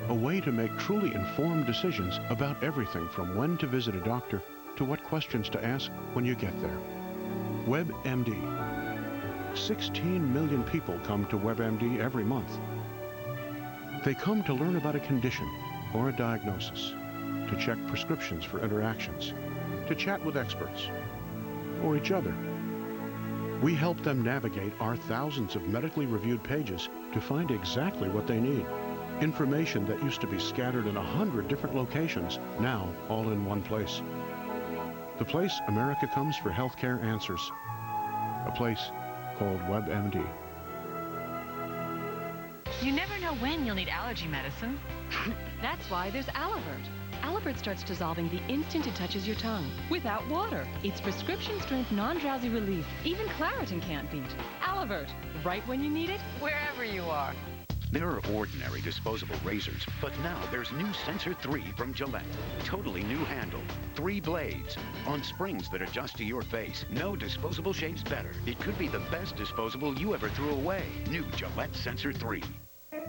Speaker 13: a way to make truly informed decisions about everything from when to visit a doctor to what questions to ask when you get there. WebMD. 16 million people come to WebMD every month. They come to learn about a condition or a diagnosis, to check prescriptions for interactions, to chat with experts, or each other. We help them navigate our thousands of medically reviewed pages to find exactly what they need. Information that used to be scattered in 100 different locations, now all in one place. The place America comes for healthcare answers. A place called WebMD.
Speaker 20: You never know when you'll need allergy medicine. That's why there's Alivert. Alivert starts dissolving the instant it touches your tongue, without water. It's prescription-strength, non-drowsy relief. Even Claritin can't beat. Alivert, right when you need it, wherever you are.
Speaker 22: There are ordinary disposable razors, but now there's new Sensor 3 from Gillette. Totally new handle, 3 blades, on springs that adjust to your face. No disposable shaves better. It could be the best disposable you ever threw away. New Gillette Sensor 3.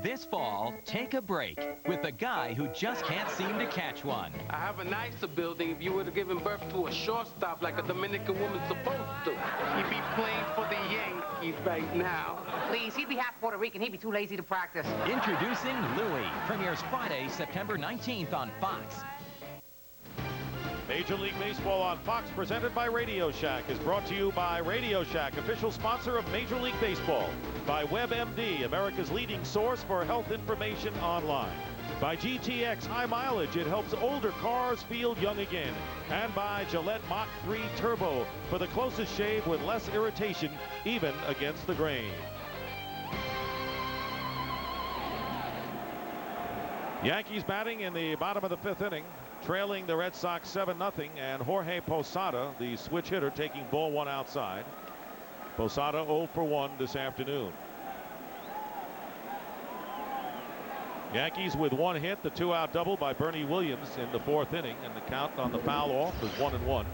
Speaker 6: This fall, take a break with the guy who just can't seem to catch one.
Speaker 10: I have a nicer building if you would have given birth to a shortstop like a Dominican woman's supposed to. He'd be playing for the Yankees right now.
Speaker 23: Please, he'd be half Puerto Rican. He'd be too lazy to practice.
Speaker 6: Introducing Louie. Premieres Friday, September 19th on Fox.
Speaker 2: Major League Baseball on Fox, presented by Radio Shack, is brought to you by Radio Shack, official sponsor of Major League Baseball. By WebMD, America's leading source for health information online. By GTX High Mileage, it helps older cars feel young again. And by Gillette Mach 3 Turbo, for the closest shave with less irritation, even against the grain. Yankees batting in the bottom of the 5th inning, trailing the Red Sox 7-0, and Jorge Posada, the switch hitter, taking ball 1 outside. Posada 0 for 1 this afternoon. Yankees with 1 hit, the 2-out double by Bernie Williams in the 4th inning, and the count on the foul off is 1-1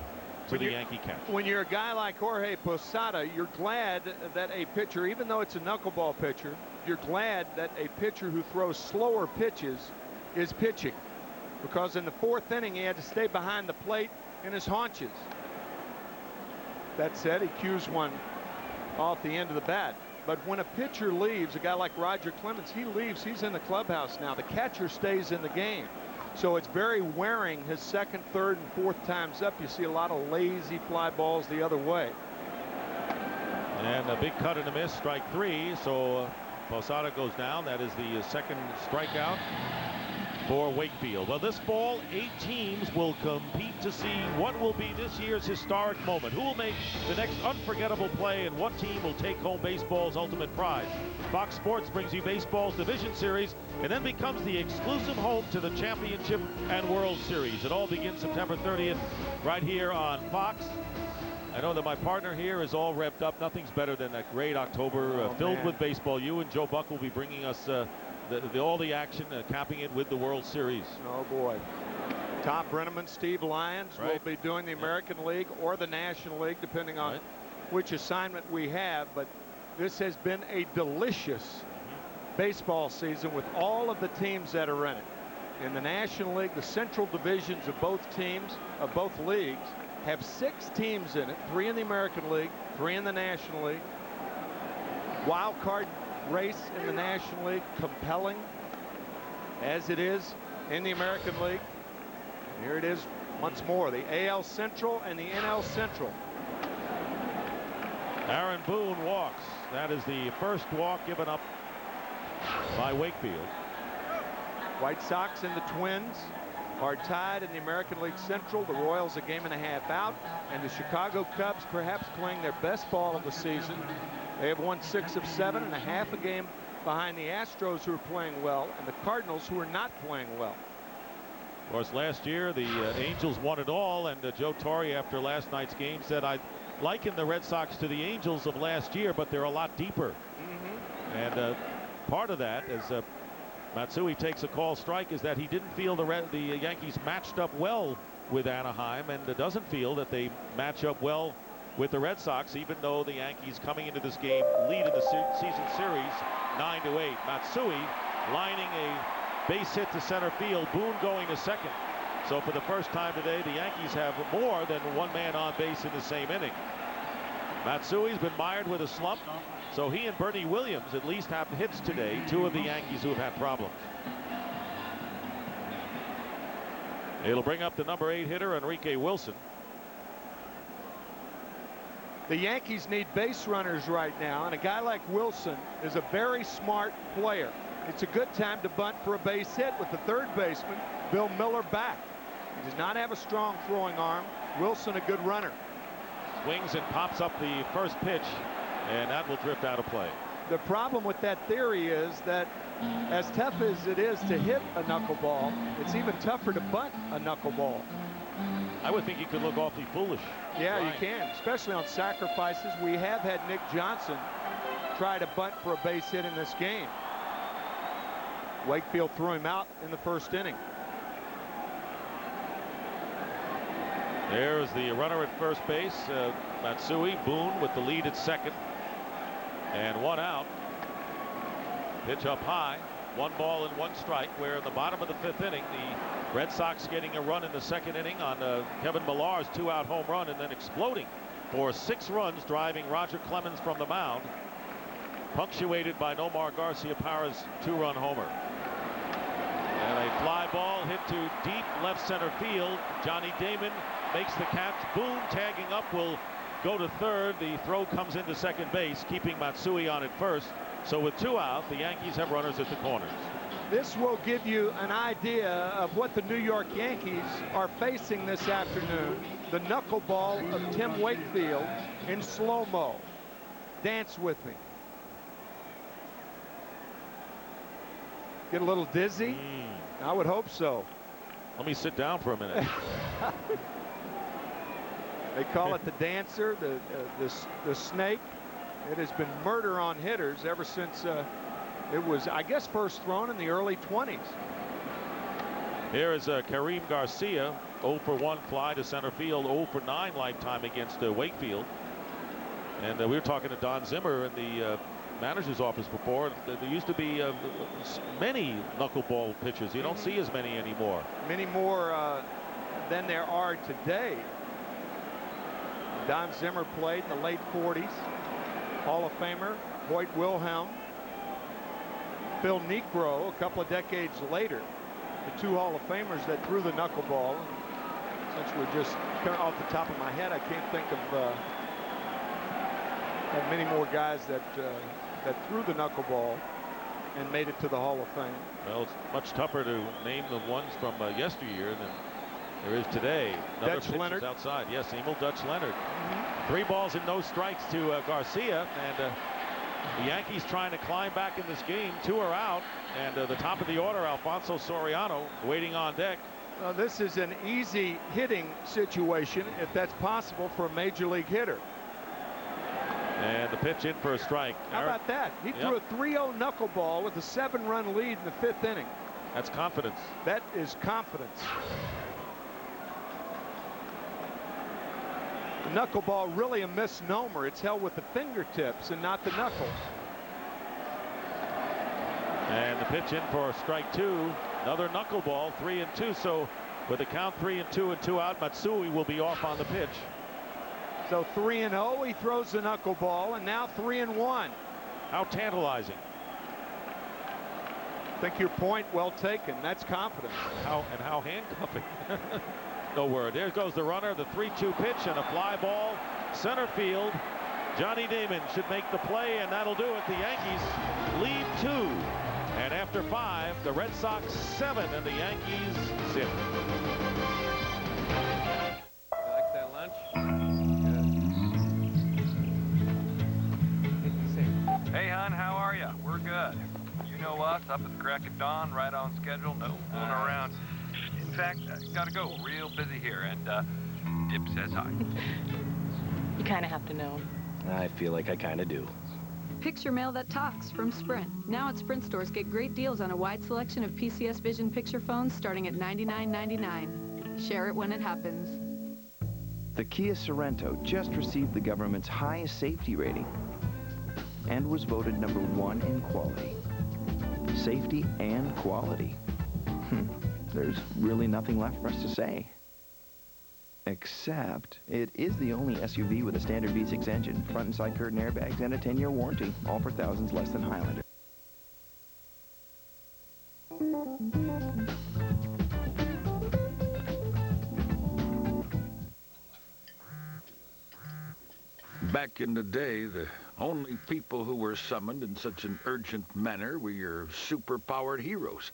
Speaker 2: to the Yankee catch.
Speaker 3: When you're a guy like Jorge Posada, you're glad that a pitcher, even though it's a knuckleball pitcher, you're glad that a pitcher who throws slower pitches is pitching. Because in the 4th inning, he had to stay behind the plate in his haunches. That said, he cues one off the end of the bat. But when a pitcher leaves, a guy like Roger Clemens, he leaves, he's in the clubhouse now. The catcher stays in the game. So it's very wearing his 2nd, 3rd, and 4th times up. You see a lot of lazy fly balls the other way.
Speaker 2: And a big cut and a miss, strike 3. So Posada goes down. That is the 2nd strikeout for Wakefield. Well, this fall, 8 teams will compete to see what will be this year's historic moment. Who will make the next unforgettable play, and what team will take home baseball's ultimate prize? Fox Sports brings you baseball's Division Series and then becomes the exclusive home to the Championship and World Series. It all begins September 30th right here on Fox. I know that my partner here is all revved up. Nothing's better than that great October filled with baseball. You and Joe Buck will be bringing us all the action, capping it with the World Series.
Speaker 3: Oh boy. Tom Brenneman, Steve Lyons will be doing the American League or the National League, depending on which assignment we have. But this has been a delicious baseball season with all of the teams that are in it. In the National League, the central divisions of both teams, of both leagues, have 6 teams in it, 3 in the American League, 3 in the National League. Wild card race in the National League, compelling as it is in the American League. Here it is once more, the AL Central and the NL Central.
Speaker 2: Aaron Boone walks. That is the first walk given up by Wakefield.
Speaker 3: White Sox and the Twins are tied in the American League Central. The Royals a game and a half out, and the Chicago Cubs perhaps playing their best ball of the season. They have won 6 of 7 and a half a game behind the Astros, who are playing well, and the Cardinals, who are not playing well.
Speaker 2: Of course, last year the Angels won it all, and Joe Torre, after last night's game, said, I liken the Red Sox to the Angels of last year, but they're a lot deeper. And part of that, as Matsui takes a call strike, is that he didn't feel the Yankees matched up well with Anaheim, and doesn't feel that they match up well with the Red Sox, even though the Yankees coming into this game lead in the season series 9-8. Matsui lining a base hit to center field. Boone going to second. So for the first time today, the Yankees have more than one man on base in the same inning. Matsui's been mired with a slump, so he and Bernie Williams at least have hits today, two of the Yankees who have had problems. It'll bring up the number 8 hitter, Enrique Wilson.
Speaker 3: The Yankees need base runners right now, and a guy like Wilson is a very smart player. It's a good time to bunt for a base hit with the third baseman, Bill Miller, back. He does not have a strong throwing arm. Wilson, a good runner.
Speaker 2: Swings and pops up the first pitch, and that will drift out of play.
Speaker 3: The problem with that theory is that as tough as it is to hit a knuckleball, it's even tougher to bunt a knuckleball.
Speaker 2: I would think he could look awfully foolish.
Speaker 3: Yeah, you can, especially on sacrifices. We have had Nick Johnson try to bunt for a base hit in this game. Wakefield threw him out in the first inning.
Speaker 2: There's the runner at first base, Matsui. Boone with the lead at second. And one out. Pitch up high. 1 ball and 1 strike. We're in the bottom of the 5th inning. The Red Sox getting a run in the 2nd inning on Kevin Millar's 2-out home run, and then exploding for 6 runs, driving Roger Clemens from the mound, punctuated by Nomar Garciaparra's 2-run homer. And a fly ball hit to deep left center field. Johnny Damon makes the catch. Boone tagging up will go to third. The throw comes into second base, keeping Matsui on at first. So with 2 out, the Yankees have runners at the corners.
Speaker 3: This will give you an idea of what the New York Yankees are facing this afternoon. The knuckleball of Tim Wakefield in slow-mo. Dance with me. Get a little dizzy? I would hope so.
Speaker 2: Let me sit down for a minute.
Speaker 3: They call it the dancer, the snake. It has been murder on hitters ever since it was, I guess, first thrown in the early 20s.
Speaker 2: Here is Kareem Garcia, 0 for 1 fly to center field, 0 for 9 lifetime against Wakefield. And we were talking to Don Zimmer in the manager's office before. There used to be many knuckleball pitchers. You don't see as many anymore.
Speaker 3: Many more than there are today. Don Zimmer played in the late 40s. Hall of Famer Hoyt Wilhelm, Phil Niekro a couple of decades later, the 2 Hall of Famers that threw the knuckleball. And since we're just off the top of my head, I can't think of many more guys that threw the knuckleball and made it to the Hall of Fame.
Speaker 2: Well, it's much tougher to name the ones from yesteryear than there is today. Another
Speaker 3: Dutch Leonard
Speaker 2: outside. Yes, Emil Dutch Leonard. 3 balls and no strikes to Garcia, and the Yankees trying to climb back in this game. 2 are out, and the top of the order, Alfonso Soriano, waiting on deck.
Speaker 3: This is an easy hitting situation, if that's possible, for a major league hitter.
Speaker 2: And the pitch in for a strike.
Speaker 3: How about that? He threw a 3-0 knuckleball with a 7-run lead in the 5th inning.
Speaker 2: That's confidence.
Speaker 3: That is confidence. The knuckleball really a misnomer. It's held with the fingertips and not the knuckles.
Speaker 2: And the pitch in for strike 2. Another knuckleball, 3-2. So with the count 3-2 and 2 out, Matsui will be off on the pitch.
Speaker 3: So 3-0. He throws the knuckleball, and now 3-1.
Speaker 2: How tantalizing.
Speaker 3: I think your point well taken. That's confidence.
Speaker 2: How handcuffing. No word. There goes the runner, the 3-2 pitch, and a fly ball center field. Johnny Damon should make the play, and that'll do it. The Yankees lead 2, and after 5, the Red Sox 7 and the Yankees 6.
Speaker 8: You like that lunch? Good. Hey, hon, how are you? We're good. You know us, up at the crack of dawn, right on schedule, no fooling around. In fact, gotta go. Real busy here, and Dip says hi.
Speaker 20: You kind of have to know.
Speaker 15: I feel like I kind of do.
Speaker 9: Picture mail that talks from Sprint. Now at Sprint stores, get great deals on a wide selection of PCS Vision picture phones starting at $99.99. Share it when it happens.
Speaker 17: The Kia Sorento just received the government's highest safety rating and was voted #1 in quality. Safety and quality. There's really nothing left for us to say. Except, it is the only SUV with a standard V6 engine, front and side curtain airbags, and a 10-year warranty, all for thousands less than Highlander.
Speaker 1: Back in the day, the only people who were summoned in such an urgent manner were your super-powered heroes.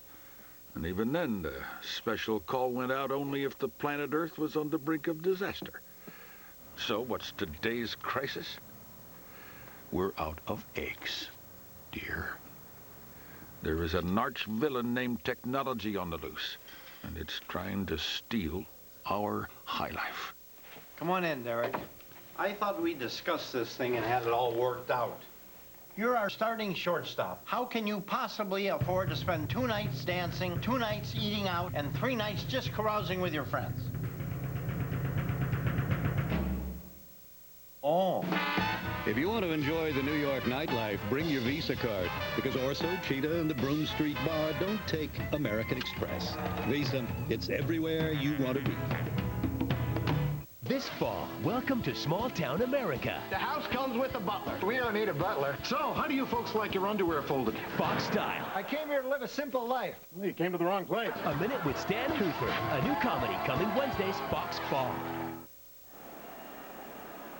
Speaker 1: And even then, the special call went out only if the planet Earth was on the brink of disaster. So what's today's crisis? We're out of eggs, dear. There is an arch villain named technology on the loose, and it's trying to steal our high life.
Speaker 4: Come on in, Derek. I thought we'd discuss this thing and have it all worked out. You're our starting shortstop. How can you possibly afford to spend 2 nights dancing, 2 nights eating out, and 3 nights just carousing with your friends? Oh.
Speaker 18: If you want to enjoy the New York nightlife, bring your Visa card, because Orso, Cheetah, and the Broome Street Bar don't take American Express. Visa, it's everywhere you want to be.
Speaker 19: This fall, welcome to small-town America.
Speaker 4: The house comes with a butler.
Speaker 11: We don't need a butler. So, how do you folks like your underwear folded?
Speaker 19: Fox style.
Speaker 4: I came here to live a simple life.
Speaker 11: Well, you came to the wrong place.
Speaker 19: A Minute with Stan Cooper, a new comedy coming Wednesdays, Fox Fall.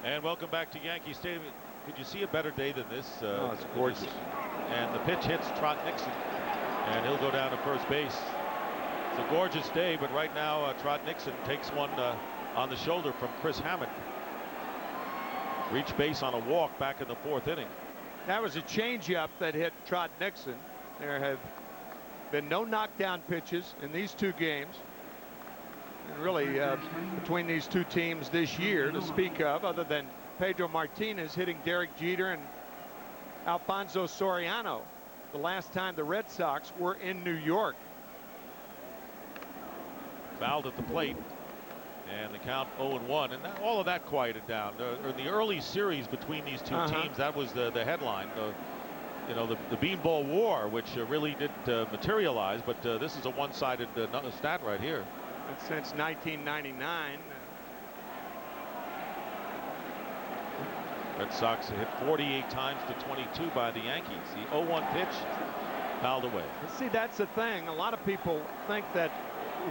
Speaker 2: And welcome back to Yankee Stadium. Could you see a better day than this?
Speaker 3: Oh, it's gorgeous.
Speaker 2: And the pitch hits Trot Nixon, and he'll go down to first base. It's a gorgeous day, but right now Trot Nixon takes one on the shoulder from Chris Hammond. Reached base on a walk back in the 4th inning.
Speaker 3: That was a changeup that hit Trot Nixon. There have been no knockdown pitches in these 2 games. And really, between these 2 teams this year to speak of, other than Pedro Martinez hitting Derek Jeter and Alfonso Soriano, the last time the Red Sox were in New York.
Speaker 2: Fouled at the plate. And the count 0-1, and all of that quieted down. In the early series between these 2 teams, that was the headline. You know, the Beanball War, which really didn't materialize, but this is a one-sided stat right here.
Speaker 3: And since 1999.
Speaker 2: Red Sox hit 48 times to 22 by the Yankees. The 0-1 pitch fouled away.
Speaker 3: See, that's the thing. A lot of people think that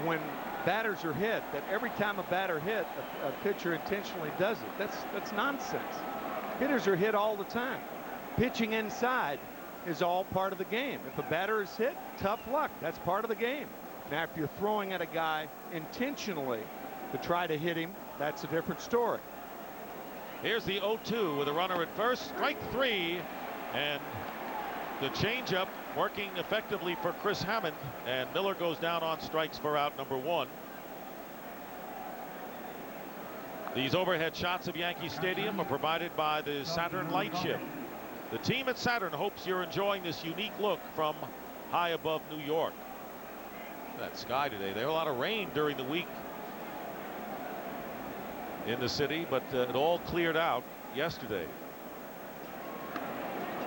Speaker 3: when batters are hit, that every time a batter hit, a pitcher intentionally does it. That's nonsense. Hitters are hit all the time. Pitching inside is all part of the game. If a batter is hit, tough luck. That's part of the game. Now, if you're throwing at a guy intentionally to try to hit him, that's a different story.
Speaker 2: Here's the 0-2 with a runner at first, strike 3, and the changeup working effectively for Chris Hammond, and Miller goes down on strikes for out number 1. These overhead shots of Yankee Stadium are provided by the Saturn Light Ship. The team at Saturn hopes you're enjoying this unique look from high above New York. That sky today. There was a lot of rain during the week in the city, but it all cleared out yesterday.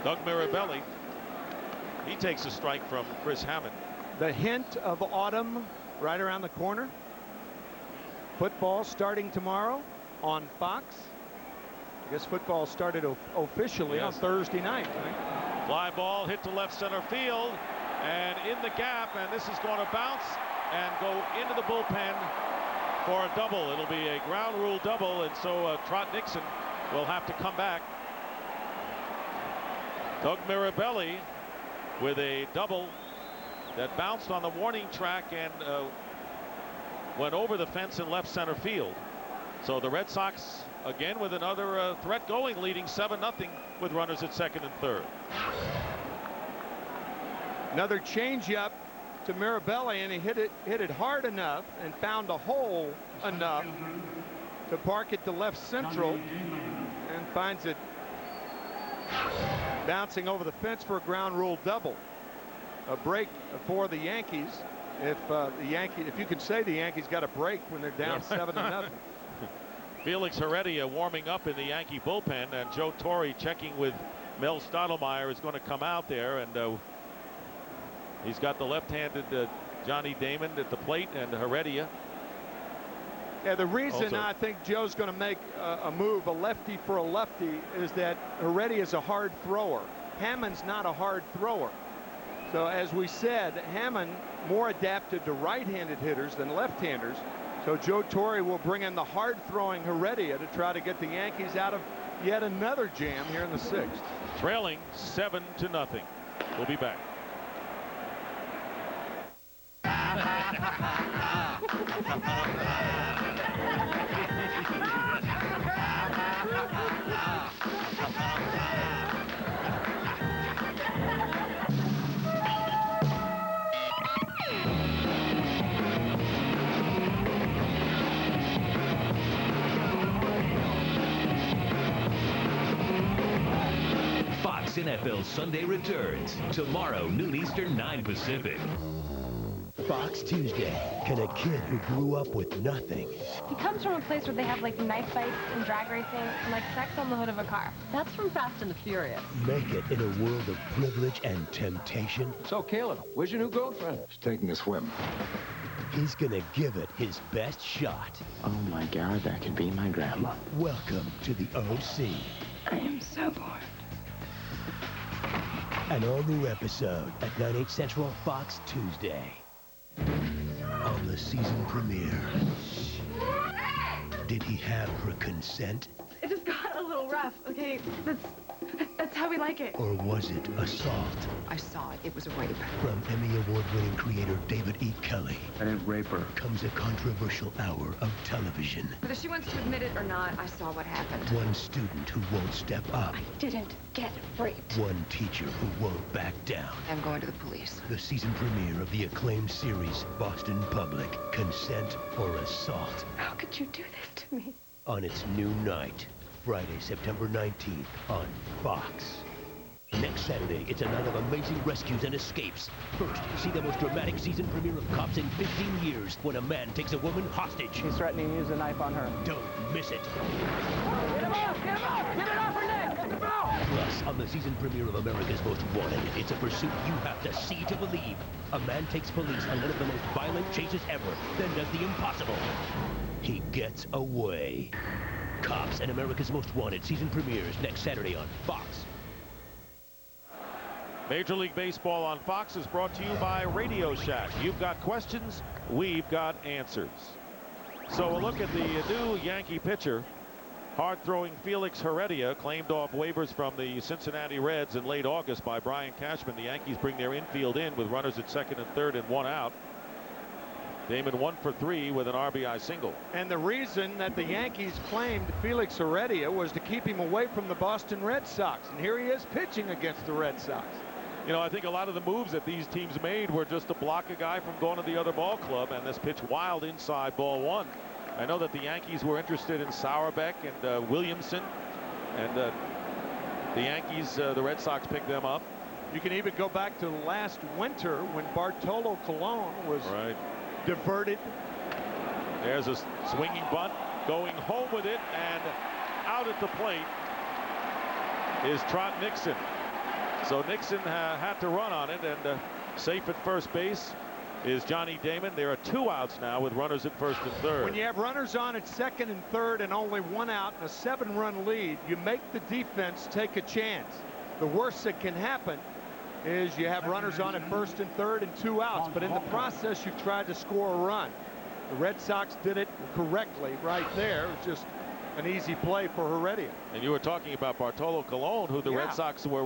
Speaker 2: Doug Mirabelli, he takes a strike from Chris Hammond.
Speaker 3: The hint of autumn right around the corner. Football starting tomorrow on Fox. I guess football started officially on Thursday night, right?
Speaker 2: Fly ball hit to left center field and in the gap, and this is going to bounce and go into the bullpen for a double. It'll be a ground rule double, and so Trot Nixon will have to come back. Doug Mirabelli with a double that bounced on the warning track and went over the fence in left center field. So the Red Sox again with another threat going, leading 7-0 with runners at second and third.
Speaker 3: Another changeup to Mirabelli, and he hit it hard enough and found a hole enough to park it to left central, and finds it bouncing over the fence for a ground rule double. A break for the Yankees. If you could say the Yankees got a break when they're down 7-0.
Speaker 2: Felix Heredia warming up in the Yankee bullpen, and Joe Torre checking with Mel Stottlemyre is going to come out there, and he's got the left-handed Johnny Damon at the plate and Heredia.
Speaker 3: Yeah, the reason
Speaker 2: Also,
Speaker 3: I think Joe's going to make a move, a lefty for a lefty, is that Heredia is a hard thrower. Hammond's not a hard thrower. So as we said, Hammond more adapted to right-handed hitters than left-handers. So Joe Torre will bring in the hard-throwing Heredia to try to get the Yankees out of yet another jam here in the 6th.
Speaker 2: Trailing 7-0. We'll be back.
Speaker 5: Fox NFL Sunday returns tomorrow, noon Eastern, 9 Pacific.
Speaker 19: Fox Tuesday. Can a kid who grew up with nothing
Speaker 7: He comes from a place where they have like knife fights and drag racing and like sex on the hood of a car. That's from Fast and the Furious.
Speaker 19: make it in a world of privilege and temptation?
Speaker 21: So, Caleb, where's your new girlfriend? She's taking a swim.
Speaker 19: He's gonna give it his best shot.
Speaker 17: Oh my God, that could be my grandma.
Speaker 19: Welcome to the OC.
Speaker 7: I am so bored.
Speaker 19: An all-new episode at 9/8 Central, Fox Tuesday. On the season premiere, did he have her consent?
Speaker 7: It just got a little rough, okay? That's how we like it.
Speaker 19: Or was it assault?
Speaker 7: I saw it. It was a rape.
Speaker 19: From Emmy Award-winning creator David E. Kelly
Speaker 21: I didn't rape her.
Speaker 19: comes a controversial hour of television.
Speaker 7: Whether she wants to admit it or not, I saw what happened.
Speaker 19: One student who won't step up.
Speaker 7: I didn't get raped.
Speaker 19: One teacher who won't back down.
Speaker 7: I'm going to the police.
Speaker 19: The season premiere of the acclaimed series, Boston Public, Consent or Assault.
Speaker 7: How could you do this to me?
Speaker 19: On its new night, Friday, September 19th on Fox. Next Saturday, it's a night of amazing rescues and escapes. First, see the most dramatic season premiere of Cops in 15 years when a man takes a woman hostage.
Speaker 24: He's threatening to use a knife on her.
Speaker 19: Don't miss it.
Speaker 24: Get him off! Get him off! Get it off her neck! Get him off!
Speaker 19: Plus, on the season premiere of America's Most Wanted, it's a pursuit you have to see to believe. A man takes police on one of the most violent chases ever, then does the impossible. He gets away. Cops and America's Most Wanted season premieres next Saturday on Fox.
Speaker 2: Major League Baseball on Fox is brought to you by Radio Shack. You've got questions, we've got answers. So a look at the new Yankee pitcher, hard-throwing Felix Heredia, claimed off waivers from the Cincinnati Reds in late August by Brian Cashman. The Yankees bring their infield in with runners at second and third and one out. Damon 1 for 3 with an RBI single.
Speaker 3: And the reason that the Yankees claimed Felix Heredia was to keep him away from the Boston Red Sox. And here he is pitching against the Red Sox.
Speaker 2: You know, I think a lot of the moves that these teams made were just to block a guy from going to the other ball club, and this pitch wild inside ball one. I know that the Yankees were interested in Sauerbeck and Williamson, and the Yankees, the Red Sox picked them up.
Speaker 3: You can even go back to last winter when Bartolo Colon was diverted.
Speaker 2: There's a swinging bunt, going home with it, and out at the plate is Trot Nixon. So Nixon had to run on it, and safe at first base is Johnny Damon. There are 2 outs now with runners at first and third.
Speaker 3: When you have runners on at second and third and only 1 out and a 7-run lead, you make the defense take a chance. The worst that can happen is you have runners on at first and third and 2 outs, but in the process you've tried to score a run. The Red Sox did it correctly right there. It was just an easy play for Heredia.
Speaker 2: And you were talking about Bartolo Colon, who the Red Sox were